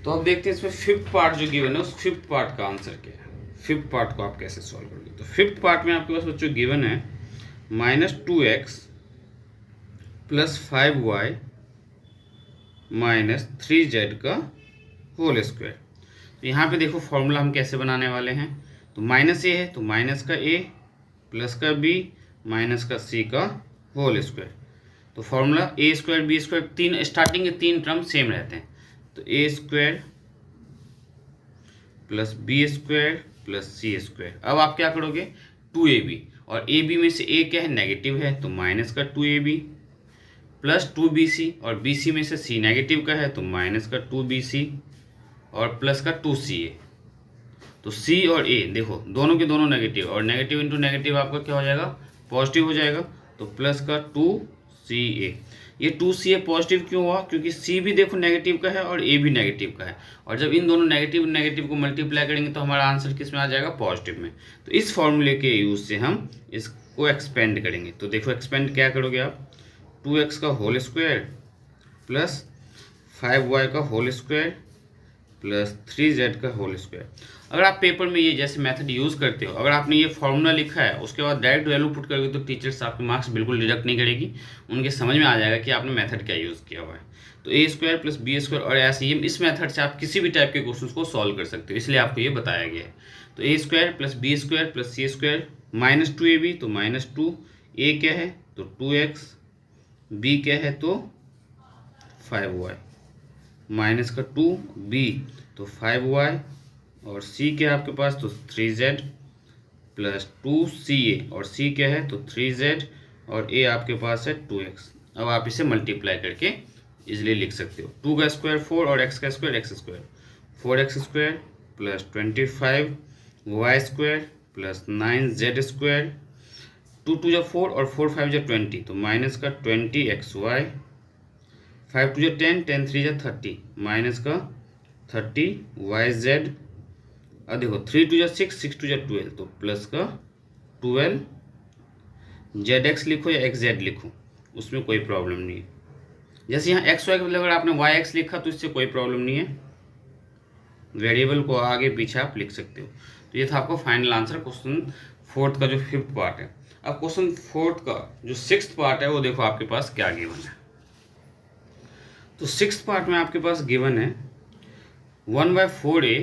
तो अब देखते हैं इसमें फिफ्थ पार्ट जो गिवन है उस फिफ्थ पार्ट का आंसर क्या है। फिफ्थ पार्ट को आप कैसे सॉल्व करोगे। तो फिफ्थ पार्ट में आपके पास बच्चों गिवन है minus 2x plus 5y minus 3z का होल स्क्वायर। तो यहाँ पे देखो फॉर्मूला हम कैसे बनाने वाले हैं। तो माइनस ए है तो माइनस का a प्लस का b माइनस का c का होल स्क्वायर। तो formula A square B square, तीन स्टार्टिंग के तीन टर्म सेम रहते हैं। तो A square plus B square plus C square. अब आप क्या करोगे 2ab, और ab में से a क्या है नेगेटिव है तो माइनस का 2ab प्लस 2bc, और bc में से c नेगेटिव का है तो माइनस का 2bc और प्लस का 2ca। तो c और a देखो दोनों के दोनों नेगेटिव, और नेगेटिव इंटू नेगेटिव आपका क्या हो जाएगा पॉजिटिव हो जाएगा, तो प्लस का 2ca। ये 2ca पॉजिटिव क्यों हुआ, क्योंकि c भी देखो नेगेटिव का है और a भी नेगेटिव का है, और जब इन दोनों नेगेटिव नेगेटिव को मल्टीप्लाई करेंगे तो हमारा आंसर किस में आ जाएगा पॉजिटिव में। तो इस फॉर्मूले के यूज से हम इसको एक्सपेंड करेंगे। तो देखो एक्सपेंड क्या करोगे आप, 2x का होल स्क्वायर प्लस 5y का होल स्क्वायर प्लस 3z का होल स्क्वायर। अगर आप पेपर में ये जैसे मेथड यूज़ करते हो, अगर आपने ये फॉर्मूला लिखा है उसके बाद डायरेक्ट वैल्यू पुट करोगे तो टीचर्स आपके मार्क्स बिल्कुल डिडक्ट नहीं करेगी, उनके समझ में आ जाएगा कि आपने मेथड क्या यूज़ किया हुआ है। तो A square plus B square, और ऐसे ही इस मेथड से आप किसी भी टाइप के क्वेश्चन को सॉल्व कर सकते हो, इसलिए आपको ये बताया गया है। तो A square plus B square plus C square minus 2ab तो माइनस 2, ए क्या है तो 2x, बी क्या है तो 5y माइनस का 2b तो 5y, और c क्या है आपके पास तो 3z प्लस 2ca, और c क्या है तो 3z और a आपके पास है 2x। अब आप इसे मल्टीप्लाई करके इजीली लिख सकते हो। 2 का स्क्वायर 4 और x का square x square, 4x square plus 25y square plus 9z square, 2 2 जा 4 और 4 5 जा 20 तो माइनस का 20xy, 5 2 जा 10, 10 3 जा 30 माइनस का 30yz। अब देखो 3 2 जा 6, 6 2 जा 12 तो प्लस का 12zx लिखो या xz लिखो, उसमें कोई प्रॉब्लम नहीं है। जैसे यहाँ एक्स वाई के बदले अगर आपने वाई एक्स लिखा तो इससे कोई प्रॉब्लम नहीं है, वेरिएबल को आगे पीछे आप लिख सकते हो। तो ये था आपका फाइनल आंसर क्वेश्चन फोर्थ का जो फिफ्थ पार्ट है। अब क्वेश्चन फोर्थ का जो सिक्स्थ पार्ट है वो देखो आपके पास क्या गिवन है। तो सिक्स्थ पार्ट में आपके पास गिवन है 1/4a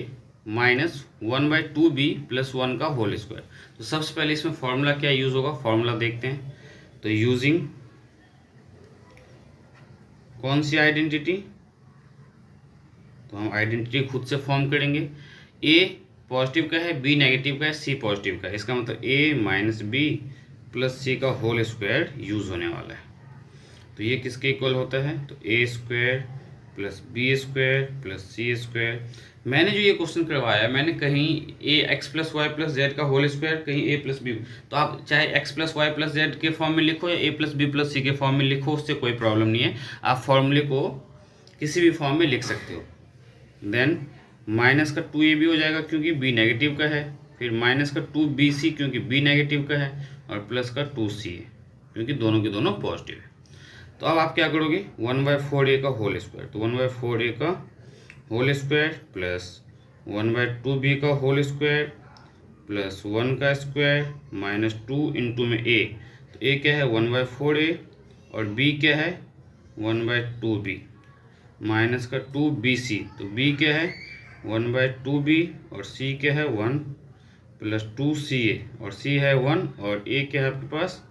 माइनस 1/2b प्लस 1 का होल स्क्वायर। तो सबसे पहले इसमें फॉर्मूला क्या यूज़ होगा, फॉर्मूला देखते हैं। तो यूजिंग कौन सी आइडेंटिटी, तो हम आइडेंटिटी खुद से फॉर्म करेंगे। ए पॉजिटिव का है, बी नेगेटिव का है, सी पॉजिटिव का है, इसका मतलब ए माइनस बी प्लस सी का होल स्क्वायर यूज़ होने वाला है। तो ये किसके इक्वल होता है, तो A square plus B square plus C square. मैंने जो ये क्वेश्चन करवाया है, मैंने कहीं ए X plus Y plus Z का होल स्क्वायर, कहीं ए प्लस बी, तो आप चाहे X plus Y plus Z के फॉर्म में लिखो या A plus B plus C के फॉर्म में लिखो, उससे कोई प्रॉब्लम नहीं है। आप फॉर्मूले को किसी भी फॉर्म में लिख सकते हो। देन माइनस का 2ab हो जाएगा क्योंकि b नेगेटिव का है, फिर माइनस का 2bc क्योंकि b नेगेटिव का है, और प्लस का 2c है क्योंकि दोनों के दोनों पॉजिटिव है। तो अब आप क्या करोगे, 1/4a का होल स्क्वायर, तो 1/4a का होल स्क्वायर प्लस 1/2b का होल स्क्वायर प्लस 1 का स्क्वायर माइनस 2 इंटू में a, तो a क्या है 1/4a और b क्या है 1/2b माइनस का 2bc, तो b क्या है 1/2b और c क्या है 1 प्लस 2ca और c है 1 और a क्या है आपके पास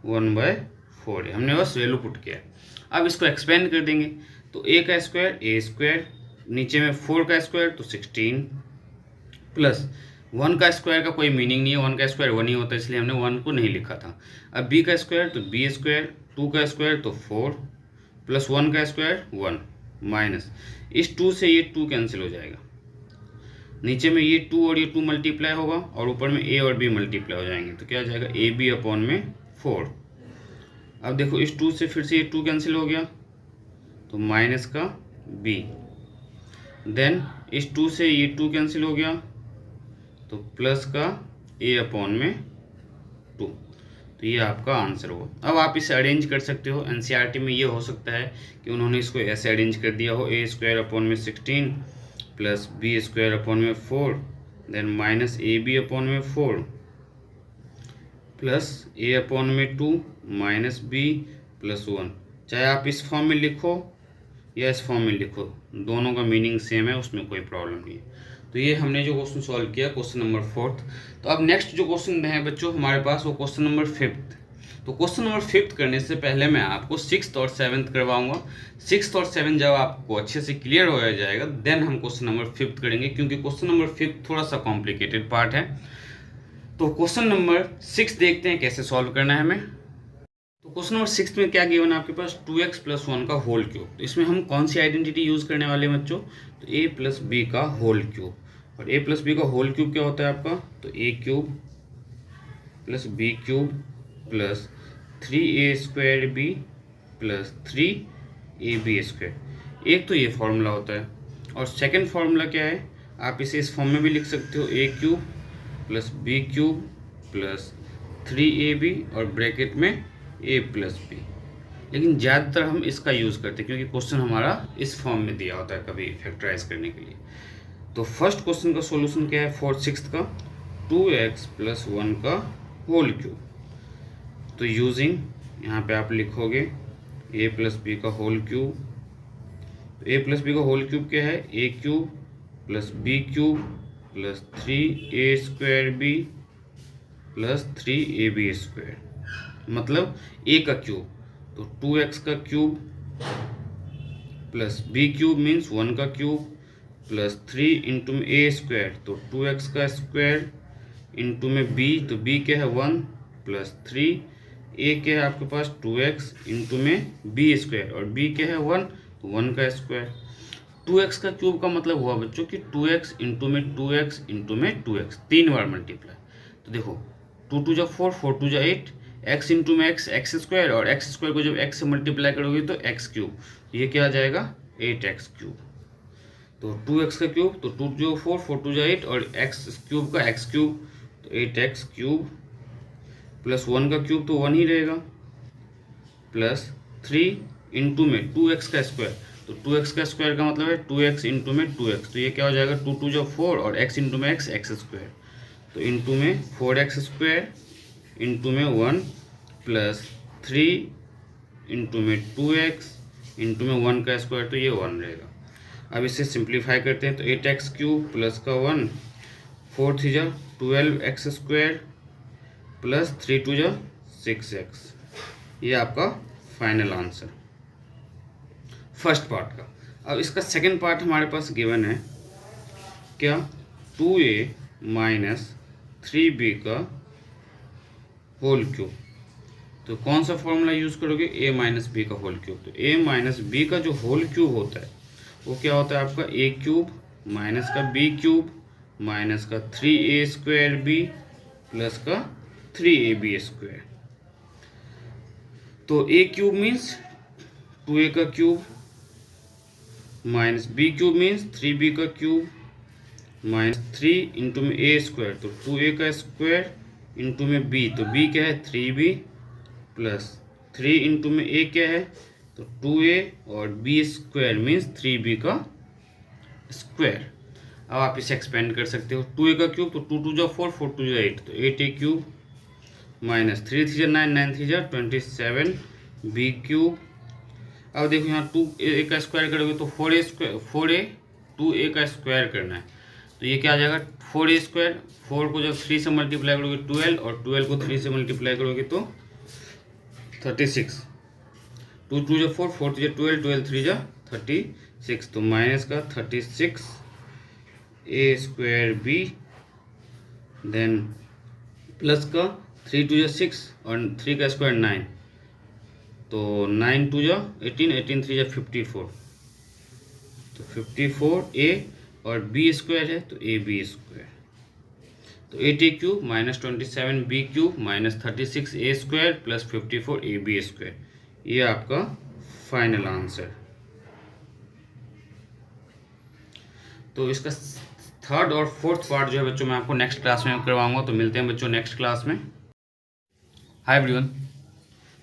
1/4। हमने बस वैल्यू पुट किया। अब इसको एक्सपेंड कर देंगे, तो a का स्क्वायर a स्क्वायर, नीचे में 4 का स्क्वायर तो 16 प्लस 1 का स्क्वायर का कोई मीनिंग नहीं है, 1 का स्क्वायर 1 ही होता है, इसलिए हमने 1 को नहीं लिखा था। अब b का स्क्वायर तो b स्क्वायर, 2 का स्क्वायर तो 4 प्लस 1 का स्क्वायर 1 माइनस इस 2 से ये 2 कैंसिल हो जाएगा, नीचे में ये 2 और ये 2 मल्टीप्लाई होगा और ऊपर में a और b मल्टीप्लाई हो जाएंगे, तो क्या हो जाएगा ए बी अपॉन में 4। अब देखो इस 2 से फिर से ये 2 कैंसिल हो गया तो माइनस का b, देन इस 2 से ये 2 कैंसिल हो गया तो प्लस का a अपॉन में 2। तो ये आपका आंसर होगा। अब आप इसे अरेंज कर सकते हो, एनसीईआरटी में ये हो सकता है कि उन्होंने इसको ऐसे अरेंज कर दिया हो, a स्क्वायर अपॉन में 16 प्लस बी स्क्वायर अपॉन में 4 then minus a b upon में 4 प्लस ए अपॉन में 2 माइनस बी प्लस 1। चाहे आप इस फॉर्म में लिखो या इस फॉर्म में लिखो, दोनों का मीनिंग सेम है, उसमें कोई प्रॉब्लम नहीं है। तो ये हमने जो क्वेश्चन सॉल्व किया क्वेश्चन नंबर 4। तो अब नेक्स्ट जो क्वेश्चन है बच्चों हमारे पास वो क्वेश्चन नंबर 5। तो क्वेश्चन नंबर 5 करने से पहले मैं आपको 6th और 7th करवाऊंगा। 6th और 7th जब आपको अच्छे से क्लियर हो जाएगा देन हम क्वेश्चन नंबर 5 करेंगे, क्योंकि क्वेश्चन नंबर 5 थोड़ा सा कॉम्प्लिकेटेड पार्ट है। तो क्वेश्चन नंबर 6 देखते हैं कैसे सॉल्व करना है हमें। तो क्वेश्चन नंबर 6 में क्या गिवन है आपके पास 2x प्लस 1 का होल क्यूब। तो इसमें हम कौन सी आइडेंटिटी यूज़ करने वाले हैं बच्चों, तो a प्लस बी का होल क्यूब। और a प्लस बी का होल क्यूब क्या होता है आपका, तो a cube plus B cube plus 3a square b plus 3ab square. एक तो ये फॉर्मूला होता है, और सेकंड फॉर्मूला क्या है, आप इसे इस फॉर्म में भी लिख सकते हो, a cube plus B cube plus 3ab और ब्रैकेट में a प्लस बी। लेकिन ज़्यादातर हम इसका यूज़ करते हैं क्योंकि क्वेश्चन हमारा इस फॉर्म में दिया होता है कभी फैक्टराइज करने के लिए। तो फर्स्ट क्वेश्चन का सॉल्यूशन क्या है 4/6 का 2x प्लस 1 का होल क्यूब। तो यूजिंग यहाँ पे आप लिखोगे a प्लस बी का होल क्यूब। तो a प्लस बी का होल क्यूब क्या है, a cube plus B cube plus 3a square b plus 3ab square, मतलब a का क्यूब तो 2x का cube plus b cube means 1 का क्यूब प्लस 3 इंटू में a स्क्वायर तो 2x का स्क्वायर इंटू में b, तो b क्या है 1 प्लस 3 a क्या है आपके पास 2x इंटू में b स्क्वायर और b क्या है 1 तो 1 का स्क्वायर। 2x का क्यूब का मतलब हुआ बच्चों कि 2x इंटू में 2x इंटू में 2x 3 बार मल्टीप्लाई। तो देखो 2 2 जा 4 4 2 जा 8 x इंटू में x स्क्वायर और x स्क्वायर को जब x से मल्टीप्लाई करोगे तो x क्यूब, ये क्या आ जाएगा 8x क्यूब। तो 2x का क्यूब तो 2 जो 4 4 2 जा 8 और x क्यूब का x क्यूब तो 8x क्यूब प्लस 1 का क्यूब तो 1 ही रहेगा प्लस 3 इंटू में 2x का स्क्वायर, तो 2x का स्क्वायर का मतलब है 2x इंटू में 2x, तो ये क्या हो जाएगा 2 2 जो 4 और x इंटू में x स्क्वायर, तो इंटू में 4x स्क्वायर इंटू में 1 प्लस 3 इंटू में 2x इंटू में 1 का स्क्वायर, तो ये 1 रहेगा। अब इसे सिंप्लीफाई करते हैं तो 8x क्यूब प्लस का 1, 4 3 जा 12x स्क्वायर प्लस 3 2 जा 6x। ये आपका फाइनल आंसर फर्स्ट पार्ट का। अब इसका सेकंड पार्ट हमारे पास गिवन है क्या, 2a माइनस 3b का होल क्यूब। तो कौन सा फॉर्मूला यूज़ करोगे, a माइनस बी का होल क्यूब। तो a माइनस बी का जो होल क्यूब होता है वो क्या होता है आपका, a क्यूब माइनस का b क्यूब माइनस का 3a स्क्वायर b प्लस का 3ab स्क्वायर। तो a क्यूब मीन्स 2a का cube minus b cube means 3b का क्यूब माइनस 3 इंटू में a स्क्वायर, तो 2a का स्क्वायर इंटू में b, तो b क्या है 3b प्लस 3 इंटू में a क्या है तो 2a और b स्क्वायर मीन्स 3b का स्क्वायर। अब आप इसे एक्सपेंड कर सकते हो, 2a का क्यूब तो 2 2 जा 4, 4 2 जा 8, तो 8a क्यूब माइनस 3 3 जा 9, 9 3 जा 27b क्यूब। अब देखो यहाँ 2a का स्क्वायर करोगे तो 4a स्क्वायर, 4a 2a का स्क्वायर करना है तो ये क्या आ जाएगा 4a स्क्वायर, 4 को जब 3 से मल्टीप्लाई करोगे 12 और 12 को 3 से मल्टीप्लाई करोगे तो 36, 2 2 जा 4, 4 3 जा 12, 12 3 जा 36, तो माइनस का 36 a square b then plus का 3 2 जा 6 और 3 का स्क्वायर 9, तो 9 2 जा 18, 18 3 जा 54, तो 54 a और b स्क्वायर है तो ab स्क्वायर, तो 8a cube minus 27b cube minus 36a square plus 54ab square. ये आपका फाइनल आंसर। तो इसका थर्ड और फोर्थ पार्ट जो है बच्चों मैं आपको नेक्स्ट क्लास में करवाऊंगा, तो मिलते हैं बच्चों नेक्स्ट क्लास में। हाय एवरीवन,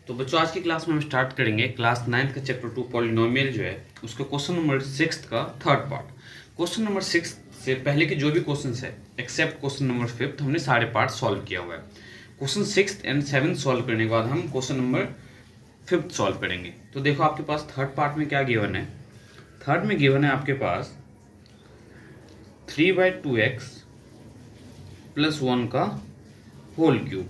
तो बच्चों आज की क्लास में हम स्टार्ट करेंगे क्लास 9th का चैप्टर 2 पॉलिनोमियल जो है उसका क्वेश्चन नंबर 6 का थर्ड पार्ट। क्वेश्चन नंबर 6 से पहले के जो भी क्वेश्चंस है एक्सेप्ट क्वेश्चन नंबर 5 हमने सारे पार्ट सॉल्व किया हुआ है। क्वेश्चन 6 एंड 7 सॉल्व करने के बाद हम क्वेश्चन नंबर 5 सॉल्व करेंगे। तो देखो आपके पास थर्ड पार्ट में क्या गिवन है, थर्ड में गिवन है आपके पास 3/2x प्लस 1 का होल क्यूब।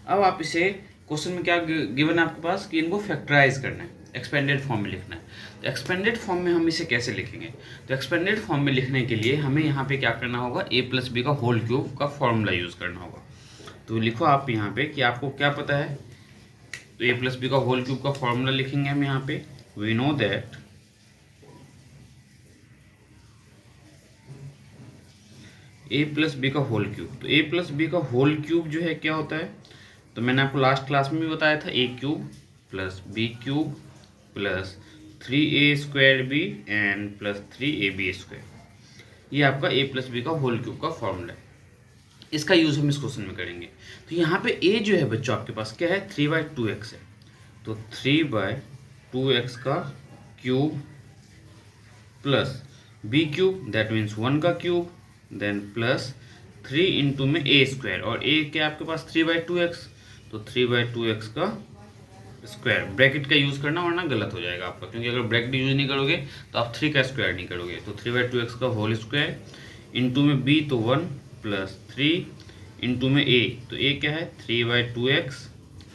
अब आप इसे क्वेश्चन में क्या गिवन है आपके पास कि इनको फैक्टराइज करना है, एक्सपेंडेड फॉर्म में लिखना है। तो एक्सपेंडेड फॉर्म में हम इसे कैसे लिखेंगे, तो एक्सपेंडेड फॉर्म में लिखने के लिए हमें यहाँ पे क्या करना होगा, a प्लस बी का होल क्यूब का फॉर्मूला यूज़ करना होगा। तो लिखो आप यहाँ पे कि आपको क्या पता है, तो a प्लस बी का होल क्यूब का फॉर्मूला लिखेंगे हम यहाँ पे, we know that a plus B का होल क्यूब। तो a प्लस बी का होल क्यूब जो है क्या होता है, तो मैंने आपको लास्ट क्लास में भी बताया था, a cube plus b cube plus 3a square b and plus 3ab square. ये आपका a प्लस बी का होल क्यूब का फॉर्मूला है, इसका यूज़ हम इस क्वेश्चन में करेंगे। तो यहाँ पे a जो है बच्चों आपके पास क्या है 3/2x है, तो 3/2x का cube plus b cube that means 1 का क्यूब देन प्लस 3 इंटू में a स्क्वायर, और a क्या आपके पास 3/2x, तो 3/2x का स्क्वायर। ब्रैकेट का यूज़ करना वरना गलत हो जाएगा आपका, क्योंकि अगर ब्रैकेट यूज़ नहीं करोगे तो आप 3 का स्क्वायर नहीं करोगे। तो 3/2x का होल स्क्वायर इंटू में b तो 1 प्लस 3 इंटू में a, तो a क्या है 3/2x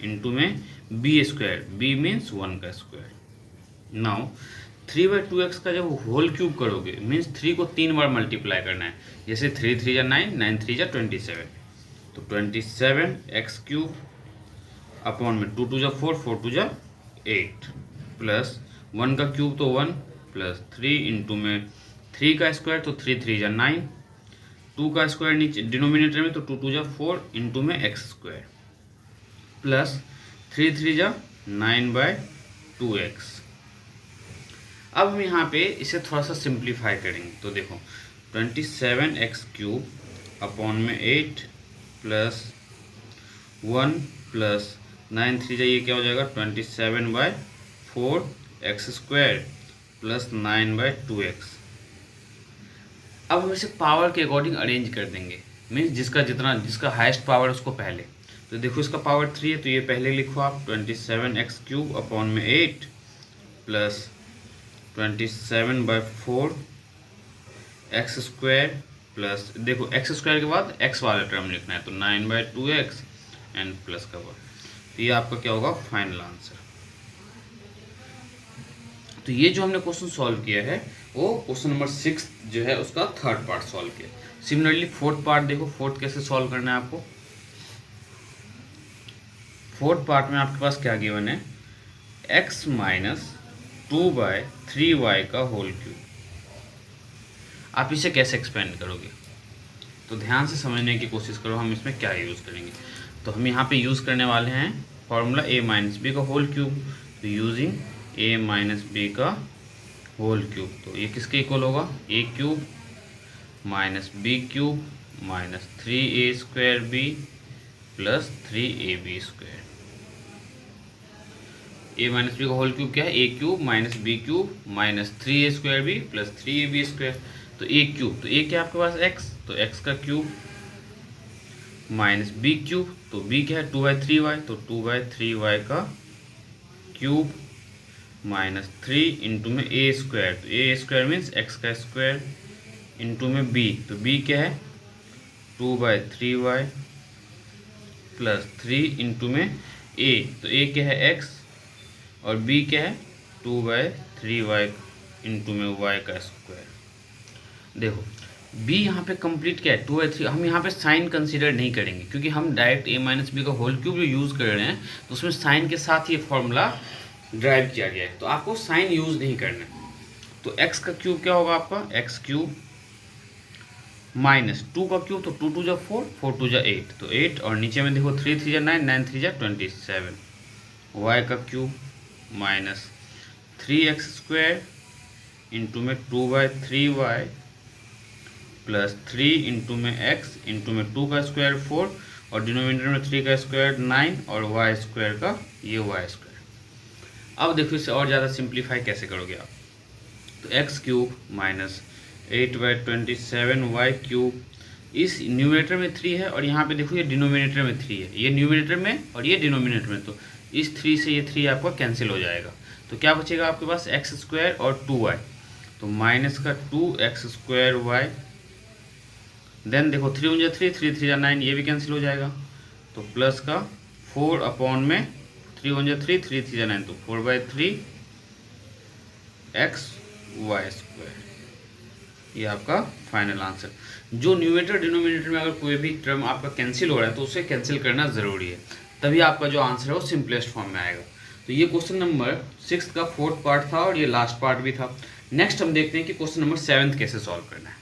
इंटू में b स्क्वायर, b मीन्स 1 का स्क्वायर। नाउ 3/2x का जब होल क्यूब करोगे मीन्स 3 को 3 बार मल्टीप्लाई करना है, जैसे 3 3 जा 9, 9 3 जा 27, तो 27x क्यूब अपॉन में 2 2 जा 4, 4 2 जा 8 प्लस 1 का क्यूब तो 1 प्लस 3 इंटू में 3 का स्क्वायर तो 3 3 जा 9, 2 का स्क्वायर नीचे डिनोमिनेटर में तो 2 2 जा 4 इंटू में x स्क्वायर प्लस 3 3 जा 9/2x। अब हम यहाँ पे इसे थोड़ा सा सिंप्लीफाई करेंगे, तो देखो 27x क्यूब अपॉन में 8 प्लस 1 प्लस 9 3 जा ये क्या हो जाएगा 27/4x स्क्वायर प्लस 9/2x। अब हम इसे पावर के अकॉर्डिंग अरेंज कर देंगे, मीन्स जिसका हाईएस्ट पावर उसको पहले। तो देखो इसका पावर 3 है तो ये पहले लिखो आप 27x क्यूब अपॉन में 8 प्लस 27/4 एक्स स्क्वायर प्लस, देखो एक्स स्क्वायर के बाद एक्स वाला टर्म लिखना है, तो 9/2x एंड प्लस का वर्ग। तो ये आपका क्या होगा फाइनल आंसर। तो ये जो हमने क्वेश्चन सॉल्व किया है वो क्वेश्चन नंबर 6 जो है उसका थर्ड पार्ट सॉल्व किया। सिमिलरली फोर्थ पार्ट देखो, फोर्थ कैसे सॉल्व करना है आपको। फोर्थ पार्ट में आपके पास क्या गिवन है, x माइनस 2/3y का होल क्यूब। आप इसे कैसे एक्सपेंड करोगे, तो ध्यान से समझने की कोशिश करो हम इसमें क्या यूज़ करेंगे। तो हम यहाँ पे यूज़ करने वाले हैं फॉर्मूला a माइनस बी का होल क्यूब। तो यूजिंग a माइनस बी का होल क्यूब, तो ये किसके इक्वल होगा, a cube minus B cube minus 3a² plus 3ab²। a minus B का होल क्यूब क्या है, a cube minus B cube minus 3a² plus 3ab²। तो a क्यूब, तो a क्या है आपके पास x, तो x का क्यूब माइनस b क्यूब, तो b क्या है 2/3y, तो 2/3y का क्यूब माइनस 3 इंटू में a², तो a² मीन्स x का स्क्वायर इंटू में b, तो b क्या है 2/3y प्लस 3 इंटू में a, तो a क्या है x और b क्या है 2/3y इंटू में y का स्क्वायर। देखो b यहाँ पे कंप्लीट क्या है 2/3, हम यहाँ पे साइन कंसीडर नहीं करेंगे क्योंकि हम डायरेक्ट a माइनस बी का होल क्यूब जो यूज़ कर रहे हैं तो उसमें साइन के साथ ये फॉर्मूला ड्राइव किया गया है, तो आपको साइन यूज़ नहीं करना है। तो x का क्यूब क्या होगा आपका, x क्यूब माइनस 2 का क्यूब, तो 2 2 4, 4 2 8, तो 8 और नीचे में देखो 3 3 9, 9 3 27, y का क्यूब माइनस 3x² इंटू में 2/3y प्लस 3 इंटू में x इंटू में 2 का स्क्वायर 4 और डिनोमिनेटर में 3 का स्क्वायर 9 और y² का ये y²। अब देखो इसे और ज़्यादा सिंप्लीफाई कैसे करोगे आप, तो x क्यूब माइनस 8/27 y³, इस न्यूमरेटर में 3 है और यहाँ पे देखो ये डिनोमिनेटर में 3 है, ये न्यूमरेटर में और ये डिनोमिनेटर में, तो इस 3 से ये 3 आपका कैंसिल हो जाएगा। तो क्या बचेगा आपके पास x² और 2y, तो माइनस का 2x² y, देन देखो 3 × 3, 3 3 9, ये भी कैंसिल हो जाएगा, तो प्लस का 4 अपॉन में 3 × 3, 3 3 9, तो 4/3 xy²। ये आपका फाइनल आंसर। जो न्यूमरेटर डिनोमिनेटर में अगर कोई भी टर्म आपका कैंसिल हो रहा है तो उसे कैंसिल करना ज़रूरी है, तभी आपका जो आंसर है वो सिंपलेस्ट फॉर्म में आएगा। तो ये क्वेश्चन नंबर 6 का फोर्थ पार्ट था और ये लास्ट पार्ट भी था। नेक्स्ट हम देखते हैं कि क्वेश्चन नंबर 7 कैसे सॉल्व करना है।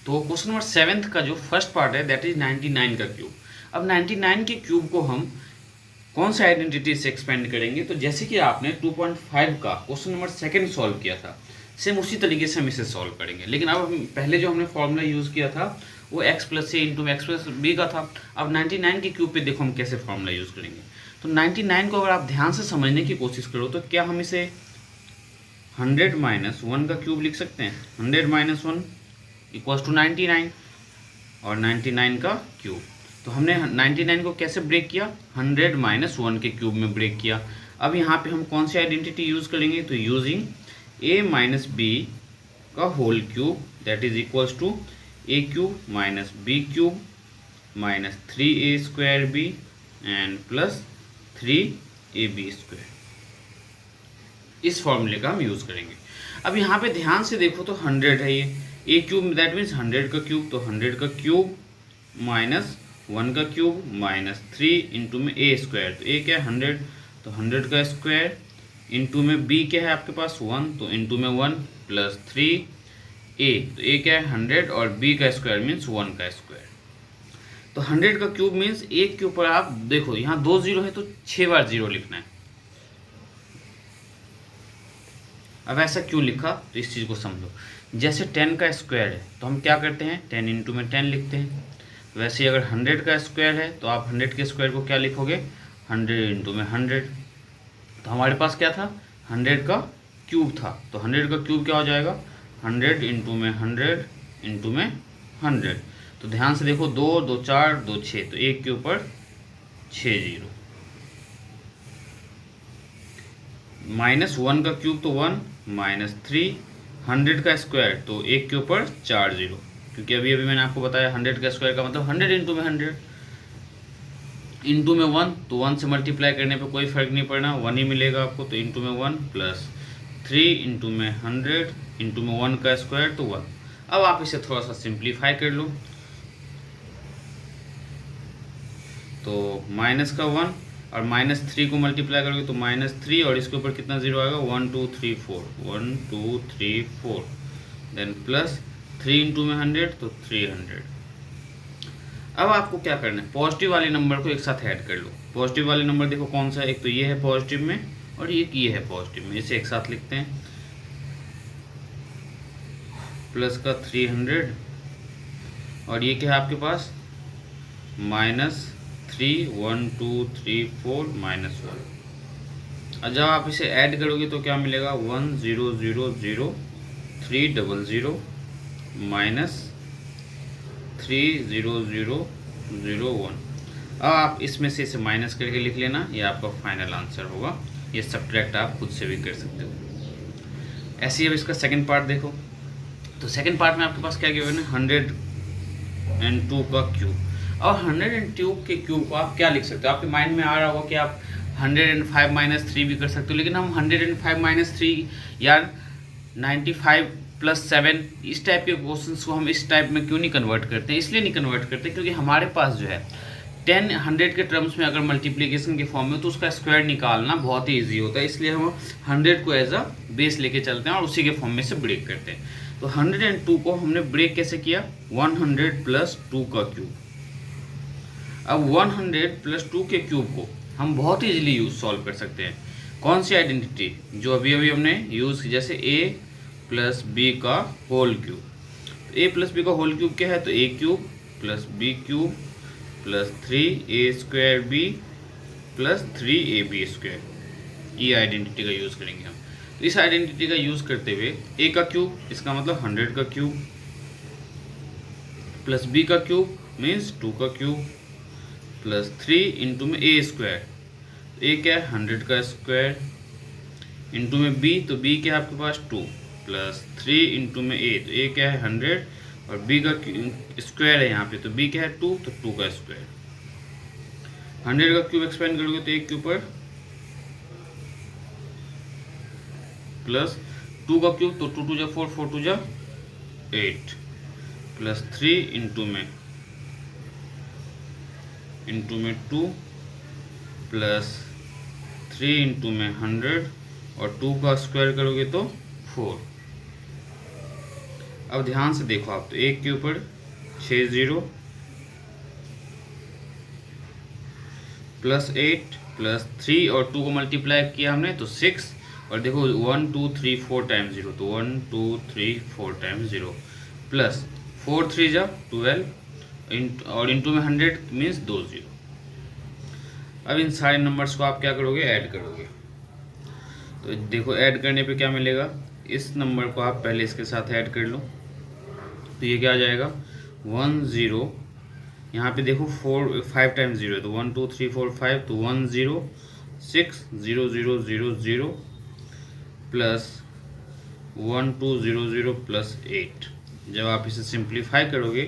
तो क्वेश्चन नंबर 7 का जो फर्स्ट पार्ट है दैट इज 99 का क्यूब। अब 99 के क्यूब को हम कौन सा आइडेंटिटी से एक्सपेंड करेंगे, तो जैसे कि आपने 2.5 का क्वेश्चन नंबर 2 सॉल्व किया था सेम उसी तरीके से हम इसे सॉल्व करेंगे। लेकिन अब हम पहले जो हमने फॉर्मूला यूज़ किया था वो x plus a into x plus B का था। अब 99 के क्यूब पे देखो हम कैसे फॉर्मूला यूज़ करेंगे। तो 99 को अगर आप ध्यान से समझने की कोशिश करो तो क्या हम इसे 100 माइनस 1 का क्यूब लिख सकते हैं, 100 माइनस 1 इक्वल्स टू 99 और 99 का क्यूब। तो हमने 99 को कैसे ब्रेक किया, 100 माइनस 1 के क्यूब में ब्रेक किया। अब यहाँ पे हम कौन सी आइडेंटिटी यूज़ करेंगे, तो यूजिंग a माइनस बी का whole cube that is equals to a cube minus b cube minus 3a² and plus 3ab²। इस फॉर्मूले का हम यूज़ करेंगे। अब यहाँ पे ध्यान से देखो तो 100 है, ये a क्यूब दैट मीन्स 100 का क्यूब, तो 100 का क्यूब माइनस 1 का क्यूब माइनस 3 इंटू में a², तो a क्या है 100, तो 100 का स्क्वायर इंटू में b क्या है आपके पास 1, तो इंटू में 1 प्लस 3a, तो a क्या है 100 और b का स्क्वायर मीन्स 1 का स्क्वायर। तो 100 का क्यूब मीन्स एक के ऊपर आप देखो यहाँ 2 जीरो है तो 6 बार जीरो लिखना है। अब ऐसा क्यों लिखा, तो इस चीज़ को समझो। जैसे 10 का स्क्वायर है तो हम क्या करते हैं 10 इंटू में 10 लिखते हैं। वैसे अगर 100 का स्क्वायर है तो आप 100 के स्क्वायर को क्या लिखोगे 100 इंटू में 100। तो हमारे पास क्या था 100 का क्यूब था, तो 100 का क्यूब क्या हो जाएगा 100 इंटू में 100 इंटू में 100। तो ध्यान से देखो 2 2 4 2 6, तो एक के ऊपर 6 जीरो। माइनस 1 का क्यूब तो 1 -3, 100 का स्क्वायर तो 1 के ऊपर 4 जीरो, क्योंकि अभी अभी मैंने आपको बताया 100 का स्क्वायर का मतलब 100 इंटू में 100 इंटू में 1, तो 1 से मल्टीप्लाई करने पे कोई फ़र्क नहीं पड़ना, 1 ही मिलेगा आपको, तो इंटू में 1 प्लस 3 इंटू में 100 इंटू में 1 का स्क्वायर तो 1। अब आप इसे थोड़ा सा सिंप्लीफाई कर लो, तो माइनस का 1 और -3 को मल्टीप्लाई करोगे तो -3 और इसके ऊपर कितना जीरो आएगा, 1 2 3 4, 1 2 3 4, देन प्लस 3 इंटू में 100 तो 300। अब आपको क्या करना है, पॉजिटिव वाले नंबर को एक साथ ऐड कर लो। पॉजिटिव वाले नंबर देखो कौन सा है, एक तो ये है पॉजिटिव में और ये है पॉजिटिव में, इसे एक साथ लिखते हैं। प्लस का 300 और ये क्या है आपके पास -3 1 2 3 4 -1। और जब आप इसे ऐड करोगे तो क्या मिलेगा, 1 0 0 0 3 0 0 -3 0 0 0 1। अब आप इसमें से इसे माइनस करके लिख लेना, ये आपका फाइनल आंसर होगा। ये सब्ट्रैक्ट आप खुद से भी कर सकते हो। ऐसे ही अब इसका सेकंड पार्ट देखो, तो सेकंड पार्ट में आपके पास क्या गिवन है, 102 का क्यूब। और 102 के क्यूब को आप क्या लिख सकते हो, आपके माइंड में आ रहा होगा कि आप 105 - 3 भी कर सकते हो, लेकिन हम 105 - 3 या 95 + 7 इस टाइप के क्वेश्चंस को हम इस टाइप में क्यों नहीं कन्वर्ट करते हैं, इसलिए नहीं कन्वर्ट करते क्योंकि हमारे पास जो है 10 100 के टर्म्स में अगर मल्टीप्लिकेशन के फॉर्म में तो उसका स्क्वायर निकालना बहुत ही ईजी होता है, इसलिए हम 100 को एज अ बेस लेके चलते हैं और उसी के फॉर्म में से ब्रेक करते हैं। तो 102 को हमने ब्रेक कैसे किया, 100 + 2 का क्यूब। अब 100 + 2 के क्यूब को हम बहुत ईजिली सॉल्व कर सकते हैं। कौन सी आइडेंटिटी, जो अभी अभी हमने यूज़ की, जैसे a + b का होल क्यूब। a + b का होल क्यूब क्या है, तो a³ + b³ + 3a² + 3ab²। ये आइडेंटिटी का यूज़ करेंगे हम। तो इस आइडेंटिटी का यूज़ करते हुए a का क्यूब, इसका मतलब 100 का क्यूब, प्लस b का क्यूब मीन्स 2 का क्यूब, प्लस 3 इंटू में a²। a क्या है, 100 का स्क्वायर, इंटू में b, तो b क्या है आपके पास 2, प्लस 3 इंटू में a, तो a क्या है 100 और b का स्क्वायर है यहाँ पे, तो b क्या है 2, तो 2 का स्क्वायर। 100 का क्यूब एक्सपेंड करोगे तो 1 के ऊपर, प्लस 2 का क्यूब तो 2 2 जा 4 4 2 जा 8, प्लस 3 इंटू में 2, प्लस 3 इंटू में 100 और 2 का स्क्वायर करोगे तो 4। अब ध्यान से देखो आप, तो 1 के ऊपर 6 0 प्लस 8 प्लस 3 और 2 को मल्टीप्लाई किया हमने तो 6, और देखो 1 2 3 4 टाइम्स 0, तो 1 2 3 4 टाइम्स 0, प्लस 4 3 जा 12 और इंटू में 100 मीन्स 2 0। अब इन सारे नंबर्स को आप क्या करोगे, ऐड करोगे। तो देखो ऐड करने पे क्या मिलेगा, इस नंबर को आप पहले इसके साथ ऐड कर लो, तो ये क्या आ जाएगा 1 0, यहाँ पे देखो 5 टाइम्स 0 है, तो 1 2 3 4 5, तो 1 0 6 0 0 0 0 प्लस 1 2 0 0 प्लस 8। जब आप इसे सिंप्लीफाई करोगे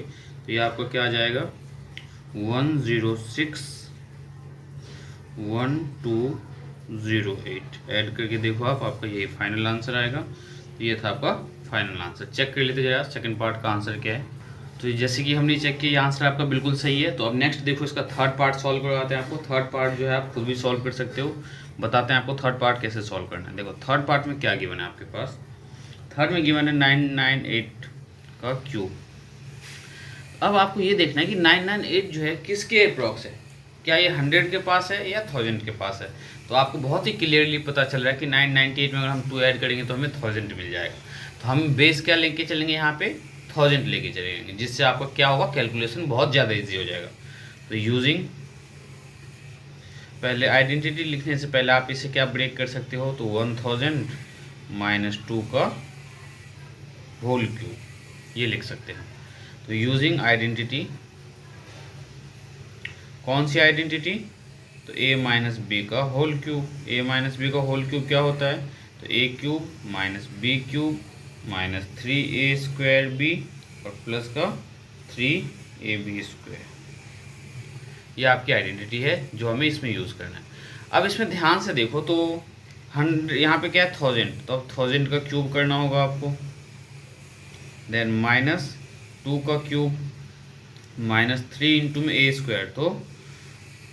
तो ये आपका क्या आ जाएगा 106 1208। ऐड करके देखो आप, आपका यही फाइनल आंसर आएगा। ये था आपका फाइनल आंसर। चेक कर लेते जरा सेकंड पार्ट का आंसर क्या है। तो जैसे कि हमने चेक किया ये आंसर आपका बिल्कुल सही है। तो अब नेक्स्ट देखो इसका थर्ड पार्ट सॉल्व करवाते हैं आपको। थर्ड पार्ट जो है आप खुद भी सॉल्व कर सकते हो, बताते हैं आपको थर्ड पार्ट कैसे सॉल्व करना है। देखो थर्ड पार्ट में क्या गिवन है आपके पास, थर्ड में गिवन है 998 का क्यूब। अब आपको ये देखना है कि 998 जो है किसके अप्रॉक्स है, क्या ये 100 के पास है या 1000 के पास है। तो आपको बहुत ही क्लियरली पता चल रहा है कि 998 में अगर हम 2 ऐड करेंगे तो हमें 1000 मिल जाएगा। तो हम बेस क्या लेके चलेंगे, यहाँ पे 1000 लेके चलेंगे, जिससे आपका क्या होगा कैलकुलेशन बहुत ज़्यादा इजी हो जाएगा। तो यूजिंग, पहले आइडेंटिटी लिखने से पहले आप इसे क्या ब्रेक कर सकते हो, तो 1000 माइनस 2 का होल क्यूब ये लिख सकते हैं। तो यूजिंग आइडेंटिटी, कौन सी आइडेंटिटी, तो a माइनस बी का whole cube. a minus B का होल क्यूब क्या होता है, तो A cube minus B cube minus 3a² b और प्लस का 3ab²। ये आपकी आइडेंटिटी है जो हमें इसमें यूज़ करना है। अब इसमें ध्यान से देखो तो 100 यहाँ पे क्या है 1000, तो अब 1000 का क्यूब करना होगा आपको। देन माइनस 2 का क्यूब माइनस 3 इंटू में a², तो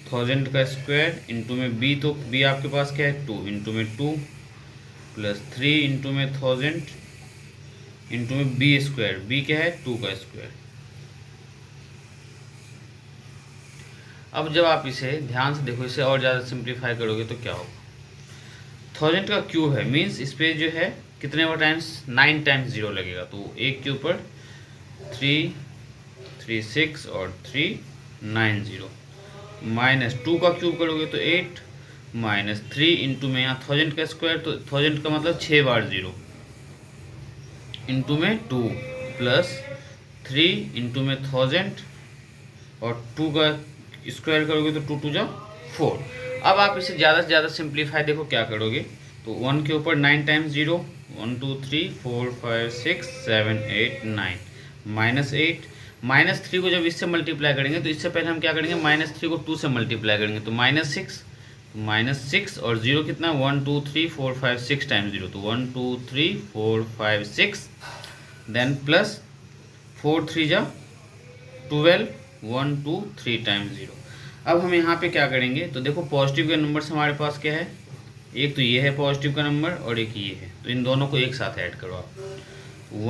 1000 का स्क्वायर इंटू में b, तो b आपके पास क्या है 2 इंटू में 2 प्लस 3 इंटू में 1000 इंटू में b², b क्या है 2 का स्क्वायर। अब जब आप इसे ध्यान से देखो, इसे और ज़्यादा सिंप्लीफाई करोगे तो क्या होगा, 1000 का क्यूब है मीन्स इस पर जो है कितने और टाइम्स 9 टाइम्स 0 लगेगा, तो एक के ऊपर 3 3 6 और 3 9 0। माइनस 2 का क्यूब करोगे तो 8 माइनस 3 इंटू में यहाँ 1000 का स्क्वायर, तो 1000 का मतलब 6 बार 0 इंटू में 2 प्लस 3 इंटू में 1000 और 2 का स्क्वायर करोगे तो 2 2 जा 4। अब आप इसे ज़्यादा से ज़्यादा सिंप्लीफाई देखो क्या करोगे, तो 1 के ऊपर 9 टाइम्स 0 1 2 3 4 5 6 7 8 9 माइनस 8 माइनस 3 को जब इससे मल्टीप्लाई करेंगे तो इससे पहले हम क्या करेंगे माइनस 3 को 2 से मल्टीप्लाई करेंगे तो माइनस 6 और 0 कितना 1 2 3 4 5 6 टाइम्स 0, तो 1 2 3 4 5 6 देन प्लस 4 3 जा 12 1 2 3 टाइम्स 0। अब हम यहाँ पे क्या करेंगे, तो देखो पॉजिटिव के नंबर्स हमारे पास क्या है, एक तो ये है पॉजिटिव का नंबर और एक ये है, तो इन दोनों को एक साथ ऐड करो आप।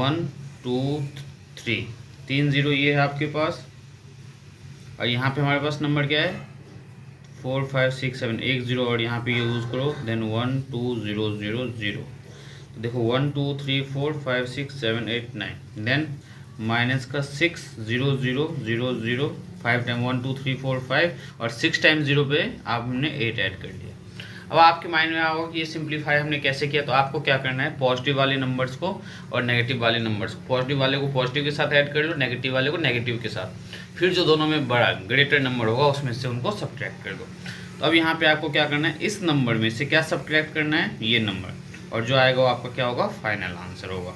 1 2 3 3 0 ये है आपके पास, और यहाँ पे हमारे पास नंबर क्या है 4 5 6 7 1 0 और यहाँ पे ये यूज़ करो देन 1 2 0 0 0। तो देखो 1 2 3 4 5 6 7 8 9 देन माइनस का 6 0 0 0 0 5 टाइम 1 2 3 4 5 और 6 टाइम 0 पे आपने 8 ऐड कर दिया। अब आपके माइंड में आओगे कि ये सिंप्लीफाई हमने कैसे किया, तो आपको क्या करना है पॉजिटिव वाले नंबर्स को और नेगेटिव वाले नंबर्स को, पॉजिटिव वाले को पॉजिटिव के साथ ऐड कर लो, नेगेटिव वाले को नेगेटिव के साथ, फिर जो दोनों में बड़ा ग्रेटर नंबर होगा उसमें से उनको सब्ट्रैक्ट कर दो। तो अब यहाँ पे आपको क्या करना है, इस नंबर में से क्या सब्ट्रैक्ट करना है, ये नंबर, और जो आएगा वो आपका क्या होगा फाइनल आंसर होगा।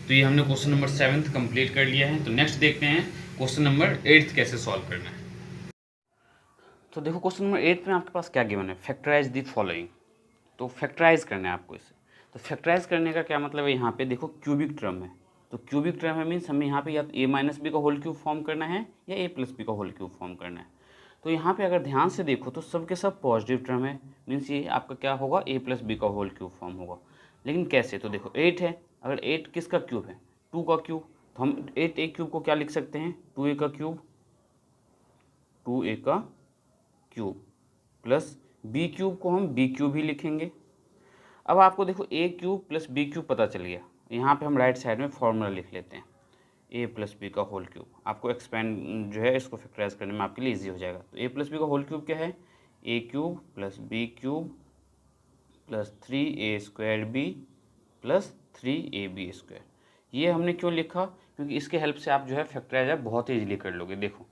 तो ये हमने क्वेश्चन नंबर 7 कंप्लीट कर लिया है। तो नेक्स्ट देखते हैं क्वेश्चन नंबर 8 कैसे सॉल्व करना है। तो देखो क्वेश्चन नंबर 8 में आपके पास क्या गिवन है, फैक्टराइज दी फॉलोइंग। तो फैक्टराइज करना है आपको इसे। तो फैक्टराइज करने का क्या मतलब है, यहाँ पे देखो क्यूबिक टर्म है, तो क्यूबिक टर्म है मीन्स हमें यहाँ पे या तो a माइनस बी का होल क्यूब फॉर्म करना है या a प्लस बी का होल क्यूब फॉर्म करना है। तो यहाँ पे अगर ध्यान से देखो तो सब के सब पॉजिटिव टर्म है, मीन्स ये आपका क्या होगा a प्लस बी का होल क्यूब फॉर्म होगा। लेकिन कैसे, तो देखो 8 है, अगर 8 किसका क्यूब है 2 का क्यूब, तो हम 8 a क्यूब को क्या लिख सकते हैं 2a का क्यूब, 2a का क्यूब प्लस बी क्यूब को हम बी क्यूब ही लिखेंगे। अब आपको देखो ए क्यूब प्लस बी क्यूब पता चल गया, यहाँ पे हम राइट साइड में फॉर्मूला लिख लेते हैं ए प्लस बी का होल क्यूब। आपको एक्सपेंड जो है इसको फैक्टराइज करने में आपके लिए इजी हो जाएगा। तो ए प्लस बी का होल क्यूब क्या है, A cube plus B cube plus 3a² B plus 3ab²। ये हमने क्यों लिखा, क्योंकि इसके हेल्प से आप जो है फैक्टराइज आप बहुत ईजिली कर लोगे। देखो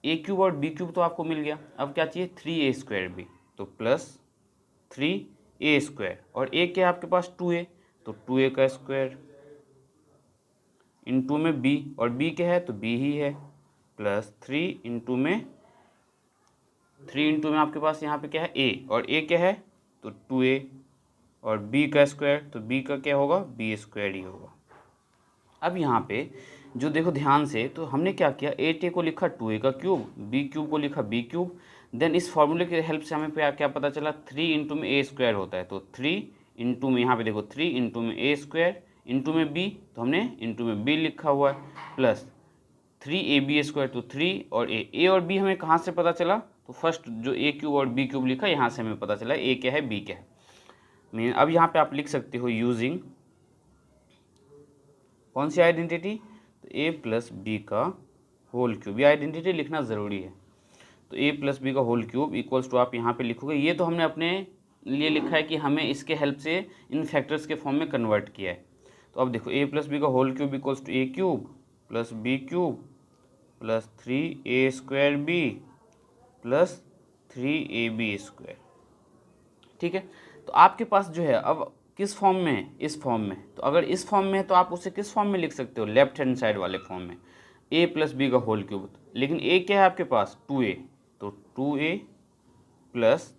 ए क्यूब और बी क्यूब तो आपको मिल गया, अब क्या चाहिए 3a² बी, तो प्लस 3a² और ए क्या है आपके पास 2a, तो 2a का स्क्वायर इंटू में b, और b क्या है तो b ही है, प्लस 3 इंटू में आपके पास यहाँ पे क्या है a, और a क्या है तो 2a और b का स्क्वायर, तो b का क्या होगा b² ही होगा। अब यहाँ पे जो देखो ध्यान से, तो हमने क्या किया 8a को लिखा 2a का क्यूब, b क्यूब को लिखा b क्यूब, देन इस फॉर्मूले की हेल्प से हमें क्या पता चला 3 इंटू में a² होता है, तो 3 इंटू में यहाँ पे देखो 3 इंटू में a² इंटू में b, तो हमने इंटू में b लिखा हुआ है, प्लस 3ab², तो 3 और a और b हमें कहाँ से पता चला, तो फर्स्ट जो a क्यूब और b क्यूब लिखा यहाँ से हमें पता चला a क्या है b क्या है। मीन अब यहाँ पे आप लिख सकते हो यूजिंग कौन सी आइडेंटिटी, तो a प्लस बी का होल क्यूब, ये आइडेंटिटी लिखना ज़रूरी है। तो a प्लस बी का होल क्यूब इक्वल्स टू आप यहाँ पे लिखोगे, ये तो हमने अपने लिए लिखा है कि हमें इसके हेल्प से इन फैक्टर्स के फॉर्म में कन्वर्ट किया है। तो अब देखो a प्लस बी का whole cube equals to a cube plus B cube plus 3a² B plus 3ab²। ठीक है, तो आपके पास जो है अब किस फॉर्म में है, इस फॉर्म में। तो अगर इस फॉर्म में है तो आप उसे किस फॉर्म में लिख सकते हो, लेफ्ट हैंड साइड वाले फॉर्म में, a प्लस बी का होल क्यूब। लेकिन a क्या है आपके पास, 2a, तो 2a प्लस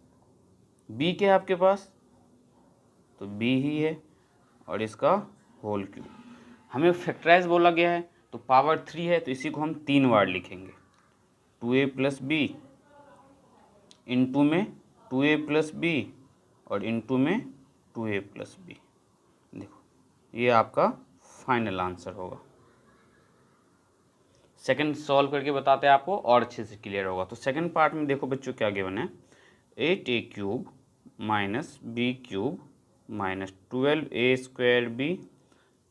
b क्या है आपके पास, तो b ही है, और इसका होल क्यूब। हमें फैक्टराइज बोला गया है तो पावर 3 है, तो इसी को हम 3 बार लिखेंगे, 2a प्लस बी, इंटू में 2a प्लस बी, और इंटू में 2a प्लस बी। देखो ये आपका फाइनल आंसर होगा। सेकंड सॉल्व करके बताते हैं आपको, और अच्छे से क्लियर होगा। तो सेकंड पार्ट में देखो बच्चों क्या गिवन है, 8a cube minus B cube minus 12a square b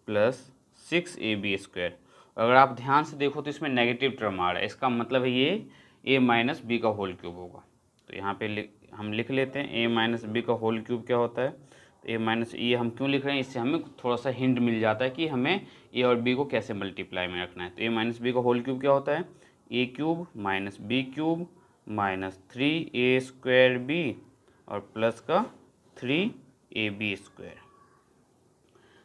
plus 6ab square. अगर आप ध्यान से देखो तो इसमें नेगेटिव टर्म आ रहा है, इसका मतलब है ये a माइनस बी का होल क्यूब होगा। तो यहाँ पे हम लिख लेते हैं a माइनस बी का होल क्यूब क्या होता है। तो a माइनस, ये हम क्यों लिख रहे हैं, इससे हमें थोड़ा सा हिंट मिल जाता है कि हमें a और b को कैसे मल्टीप्लाई में रखना है। तो a माइनस बी का होल क्यूब क्या होता है, a cube minus B cube minus 3a square b और प्लस का 3ab स्क्वायर।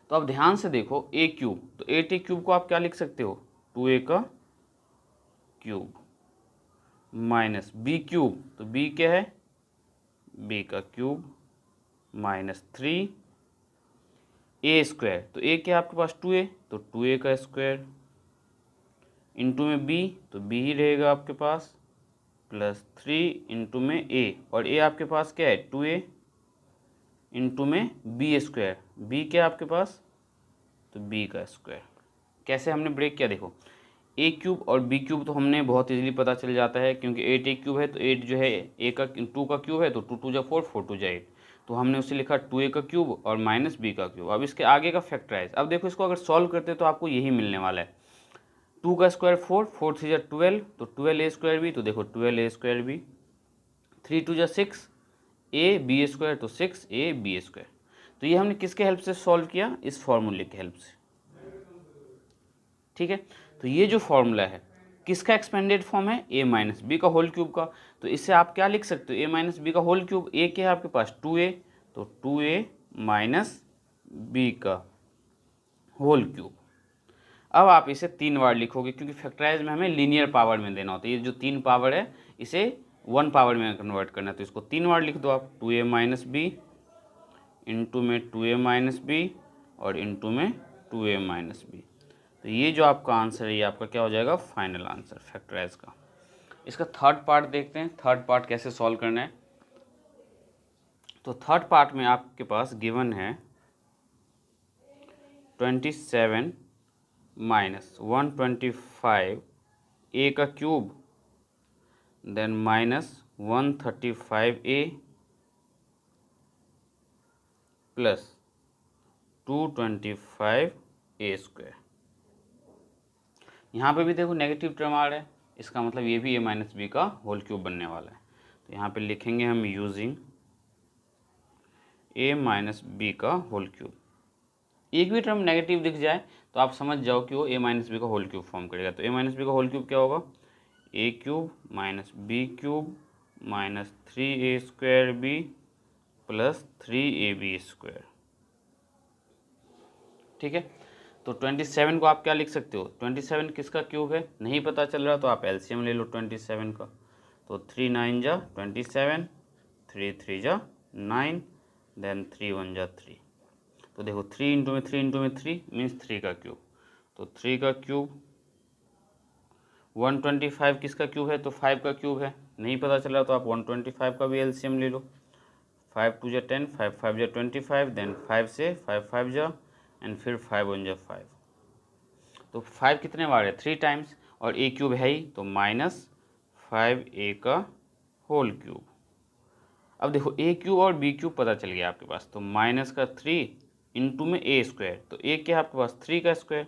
तो अब ध्यान से देखो a क्यूब, तो 8a क्यूब को आप क्या लिख सकते हो, 2a का क्यूब माइनस बी क्यूब, तो b क्या है, b का क्यूब माइनस 3a स्क्वायर, तो a क्या है आपके पास 2a, तो 2a का स्क्वायर इंटू में b, तो b ही रहेगा आपके पास, प्लस 3 इंटू में a, और a आपके पास क्या है 2a इंटू में b स्क्वायर, b क्या है आपके पास, तो b का स्क्वायर। कैसे हमने ब्रेक किया देखो, a क्यूब और b क्यूब तो हमने बहुत इजीली पता चल जाता है, क्योंकि 8a क्यूब है तो 8 जो है a का 2 का क्यूब है, तो 2 2 जा 4, 4 2 जा 8, तो हमने उसे लिखा 2a का क्यूब और माइनस b का क्यूब। अब इसके आगे का फैक्टराइज, अब देखो इसको अगर सॉल्व करते तो आपको यही मिलने वाला है, 2 का स्क्वायर 4, 4 3 जा 12, तो 12a स्क्वायर बी, तो देखो 12a स्क्वायर बी, 3 2 जा 6, a b स्क्वायर, तो 6a b स्क्वायर। तो ये हमने किसके हेल्प से सॉल्व किया, इस फॉर्मूले के हेल्प से, ठीक है। तो ये जो फॉर्मूला है किसका एक्सपेंडेड फॉर्म है, a माइनस बी का होल क्यूब का। तो इससे आप क्या लिख सकते हो, a माइनस बी का होल क्यूब, a क्या है आपके पास 2a, तो 2a माइनस बी का होल क्यूब। अब आप इसे 3 बार लिखोगे, क्योंकि फैक्टराइज में हमें लीनियर पावर में देना होता है, ये जो 3 पावर है इसे 1 पावर में कन्वर्ट करना है, तो इसको 3 बार लिख दो आप, 2a माइनस बी इंटू में 2a माइनस बी और इंटू में 2a माइनस बी। तो ये जो आपका आंसर है ये आपका क्या हो जाएगा, फाइनल आंसर फैक्टराइज का। इसका थर्ड पार्ट देखते हैं, थर्ड पार्ट कैसे सॉल्व करना है। तो थर्ड पार्ट में आपके पास गिवन है 27 माइनस 125 a का cube, then minus 135a plus 225a square. यहाँ पे भी देखो नेगेटिव टर्म आ रहा है, इसका मतलब ये भी a माइनस बी का होल क्यूब बनने वाला है। तो यहाँ पे लिखेंगे हम यूजिंग a माइनस बी का होल क्यूब। एक भी टर्म नेगेटिव दिख जाए तो आप समझ जाओ कि वो a माइनस बी का होल क्यूब फॉर्म करेगा। तो a माइनस बी का होल क्यूब क्या होगा, a cube minus B cube minus 3a square b plus 3ab square, ठीक है। तो 27 को आप क्या लिख सकते हो, 27 किसका क्यूब है, नहीं पता चल रहा तो आप एलसीएम ले लो 27 का। तो 3 9 जा 27, 3 3 जा 9, देन 3 1 जा 3। तो देखो 3 इंटू में 3 इंटू में 3 मीन्स 3 का क्यूब, तो 3 का क्यूब। 125 किसका क्यूब है, तो 5 का क्यूब है, नहीं पता चला तो आप 125 का भी एलसीएम ले लो। 5 2 जा 10, 5 5 जा 25, देन 5 से 5 5 जा एंड फिर 5 1 जा 5। तो 5 कितने बार है, 3 टाइम्स, और a क्यूब है ही, तो माइनस 5a का होल क्यूब। अब देखो a क्यूब और b क्यूब पता चल गया आपके पास, तो माइनस का 3 इंटू में a स्क्वायर, तो a क्या है आपके पास 3 का स्क्वायर,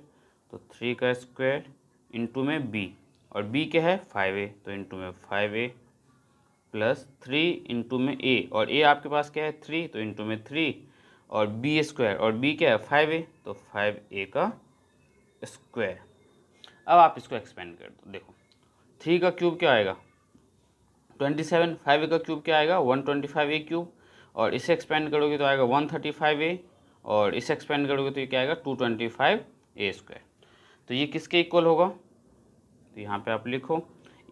तो 3 का स्क्वायर इंटू में b, और b क्या है 5a, तो इंटू में 5a प्लस 3 इंटू में a, और a आपके पास क्या है 3, तो इंटू में 3 और b स्क्वायर, और b क्या है 5a, तो 5a का स्क्वायर। अब आप इसको एक्सपेंड कर दो, देखो 3 का क्यूब क्या आएगा 27, 5a का क्यूब क्या आएगा 125a क्यूब, और इसे एक्सपेंड करोगे तो आएगा 135a, और इसे एक्सपेंड करोगे तो ये क्या आएगा 225a²। तो ये किसके इक्वल होगा, तो यहाँ पे आप लिखो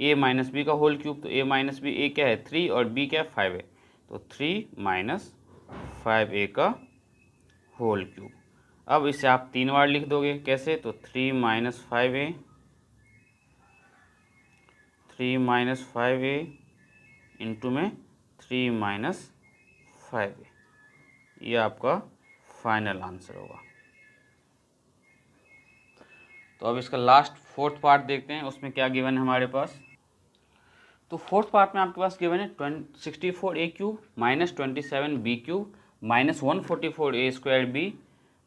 a माइनस बी का होल क्यूब। तो a माइनस बी, a क्या है 3 और b क्या है 5 है, तो 3 माइनस 5a का होल क्यूब। अब इसे आप 3 बार लिख दोगे, कैसे, तो 3 minus 5a, 3 minus 5a into में 3 माइनस 5a, ये आपका फाइनल आंसर होगा। तो अब इसका लास्ट फोर्थ पार्ट देखते हैं, उसमें क्या गिवन है हमारे पास। तो फोर्थ पार्ट में आपके पास गिवन है 64a³ minus 27b³ minus 144a²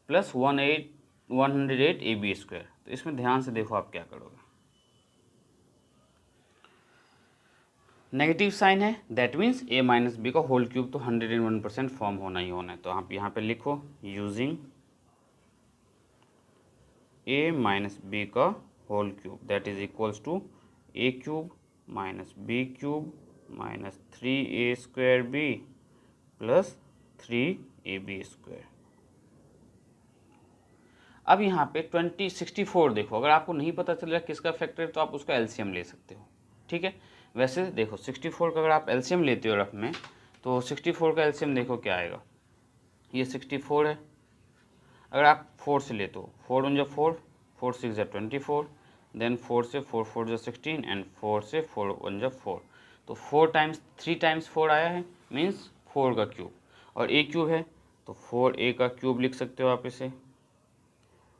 plus 108ab²। तो इसमें ध्यान से देखो आप क्या करोगे। नेगेटिव साइन है, that means a minus B का होल क्यूब तो 101% फॉर्म होना ही होना है। तो आप यहाँ पे लिखो यूजिंग a माइनस बी का whole cube that is equals to a³ minus b³ minus 3a² plus 3ab²। अब यहाँ पे 64 देखो, अगर आपको नहीं पता चल रहा किसका फैक्टर है तो आप उसका एलसीएम ले सकते हो, ठीक है। वैसे देखो 64 का अगर आप एलसीएम लेते हो रफ में, तो 64 का एलसीएम देखो क्या आएगा, ये 64 है। अगर आप 4 से लेते हो, 4 1 जा 4, 4 6 जा 24, देन 4 से 4 4 जा 16 एंड 4 से 4 1 जा 4, तो 4 टाइम्स 3 टाइम्स 4 आया है, मीन्स 4 का क्यूब। और a क्यूब है तो 4a का क्यूब लिख सकते हो आप इसे,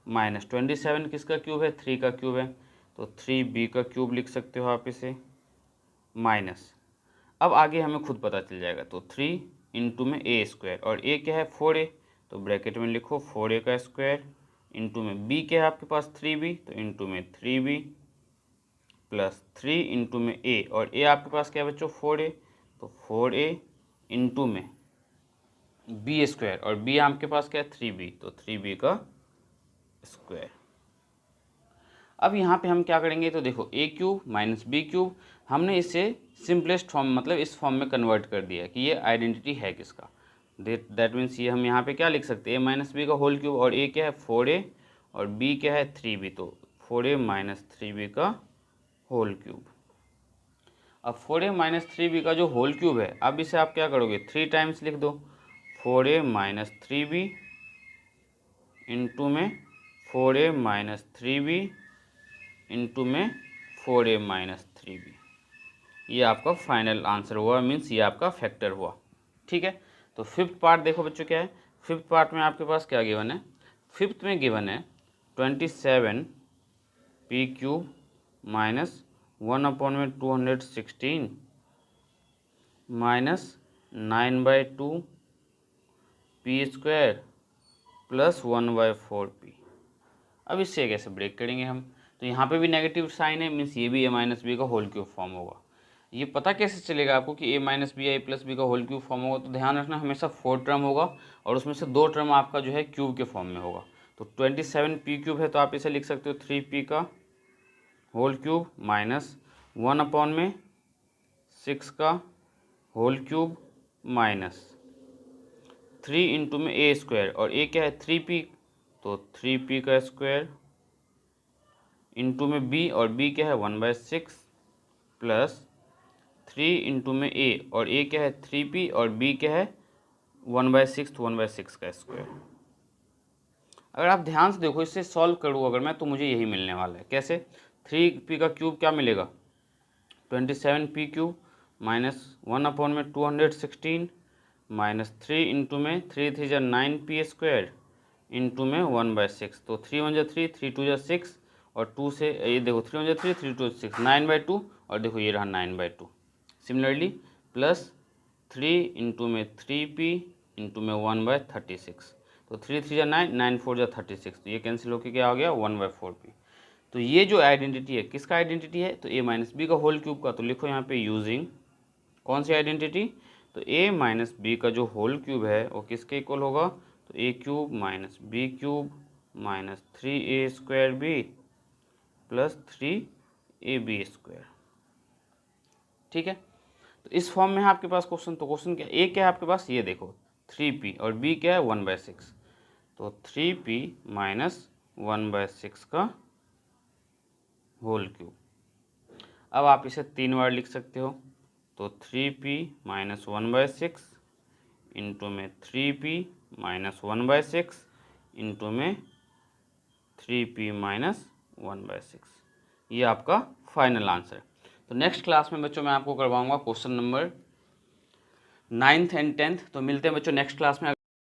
माइनस 27 किसका क्यूब है, 3 का क्यूब है, तो 3b का क्यूब लिख सकते हो आप इसे, माइनस, अब आगे हमें खुद पता चल जाएगा, तो 3 इंटू में a² और a क्या है 4a, तो ब्रैकेट में लिखो 4a का स्क्वायर इंटू में b क्या है आपके पास 3b, तो इंटू में 3b प्लस 3 इंटू में a, और a आपके पास क्या है बच्चों 4a, तो 4a इंटू में b² और b आपके पास क्या है 3b, तो 3b का स्क्वायर। अब यहाँ पे हम क्या करेंगे, तो देखो a³ माइनस b³ हमने इसे सिंपलेस्ट फॉर्म मतलब इस फॉर्म में कन्वर्ट कर दिया है कि ये आइडेंटिटी है किसका, दैट मीन्स ये हम यहाँ पे क्या लिख सकते हैं a माइनस बी का होल क्यूब, और a क्या है 4a और b क्या है 3b, तो 4a माइनस 3b का होल क्यूब। अब 4a माइनस 3b का जो होल क्यूब है, अब इसे आप क्या करोगे 3 टाइम्स लिख दो, 4a माइनस 3b इंटू में 4a माइनस 3b इंटू में 4a माइनस 3b, ये आपका फाइनल आंसर हुआ, मीन्स ये आपका फैक्टर हुआ, ठीक है। तो फिफ्थ पार्ट देखो बच्चों क्या है, फिफ्थ पार्ट में आपके पास क्या गिवन है, फिफ्थ में गिवन है 27p³ minus 1/216 minus 9/2p² plus 1/4p। अब इससे कैसे ब्रेक करेंगे हम, तो यहाँ पे भी नेगेटिव साइन है, मीन्स ये भी a माइनस बी का होल क्यूब फॉर्म होगा। ये पता कैसे चलेगा आपको कि a minus b I plus B का होल क्यूब फॉर्म होगा, तो ध्यान रखना हमेशा 4 टर्म होगा और उसमें से 2 टर्म आपका जो है क्यूब के फॉर्म में होगा। तो 27p³ है तो आप इसे लिख सकते हो 3p का होल क्यूब माइनस 1/6 का होल क्यूब माइनस 3 इंटू में a² और a क्या है 3p, तो 3p का स्क्वायर इंटू में b और b क्या है 1/6 प्लस 3 इंटू में a और a क्या है 3p और b क्या है 1/6, तो 1/6 का स्क्वायर। अगर आप ध्यान से देखो इससे सॉल्व करूँ अगर मैं, तो मुझे यही मिलने वाला है, कैसे 3p का क्यूब क्या मिलेगा 27p³ माइनस 1/216 माइनस 3 इंटू में 3 3 जा 9p² इंटू में 1/6, तो 3 1 जा 3, 3 2 जा 6 और 2 से ये देखो 3 1 जा 3, 3 2 6, 9/2 और देखो ये रहा 9/2। सिमिलरली प्लस 3 इंटू में 3p इंटू में 1/36, तो 3 3 जा 9, 9 4 जा 36, तो ये कैंसिल होकर क्या हो गया 1/4p। तो ये जो आइडेंटिटी है किसका आइडेंटिटी है, तो a माइनस बी का होल क्यूब का। तो लिखो यहाँ पे यूजिंग कौन सी आइडेंटिटी, तो a माइनस बी का जो होल क्यूब है वो किसके इक्वल होगा, तो a³ minus b³ minus 3a² plus 3ab², ठीक है। तो इस फॉर्म में है आपके पास क्वेश्चन, तो क्वेश्चन क्या, a क्या है आपके पास, ये देखो 3p और b क्या है 1/6, तो 3p माइनस 1/6 का होल क्यूब। अब आप इसे 3 बार लिख सकते हो, तो 3p माइनस 1/6 इंटू में 3p माइनस 1/6 इंटू में 3p माइनस 1/6, ये आपका फाइनल आंसर है। तो नेक्स्ट क्लास में बच्चों मैं आपको करवाऊंगा question number 9th and 10th। तो मिलते हैं बच्चों नेक्स्ट क्लास में।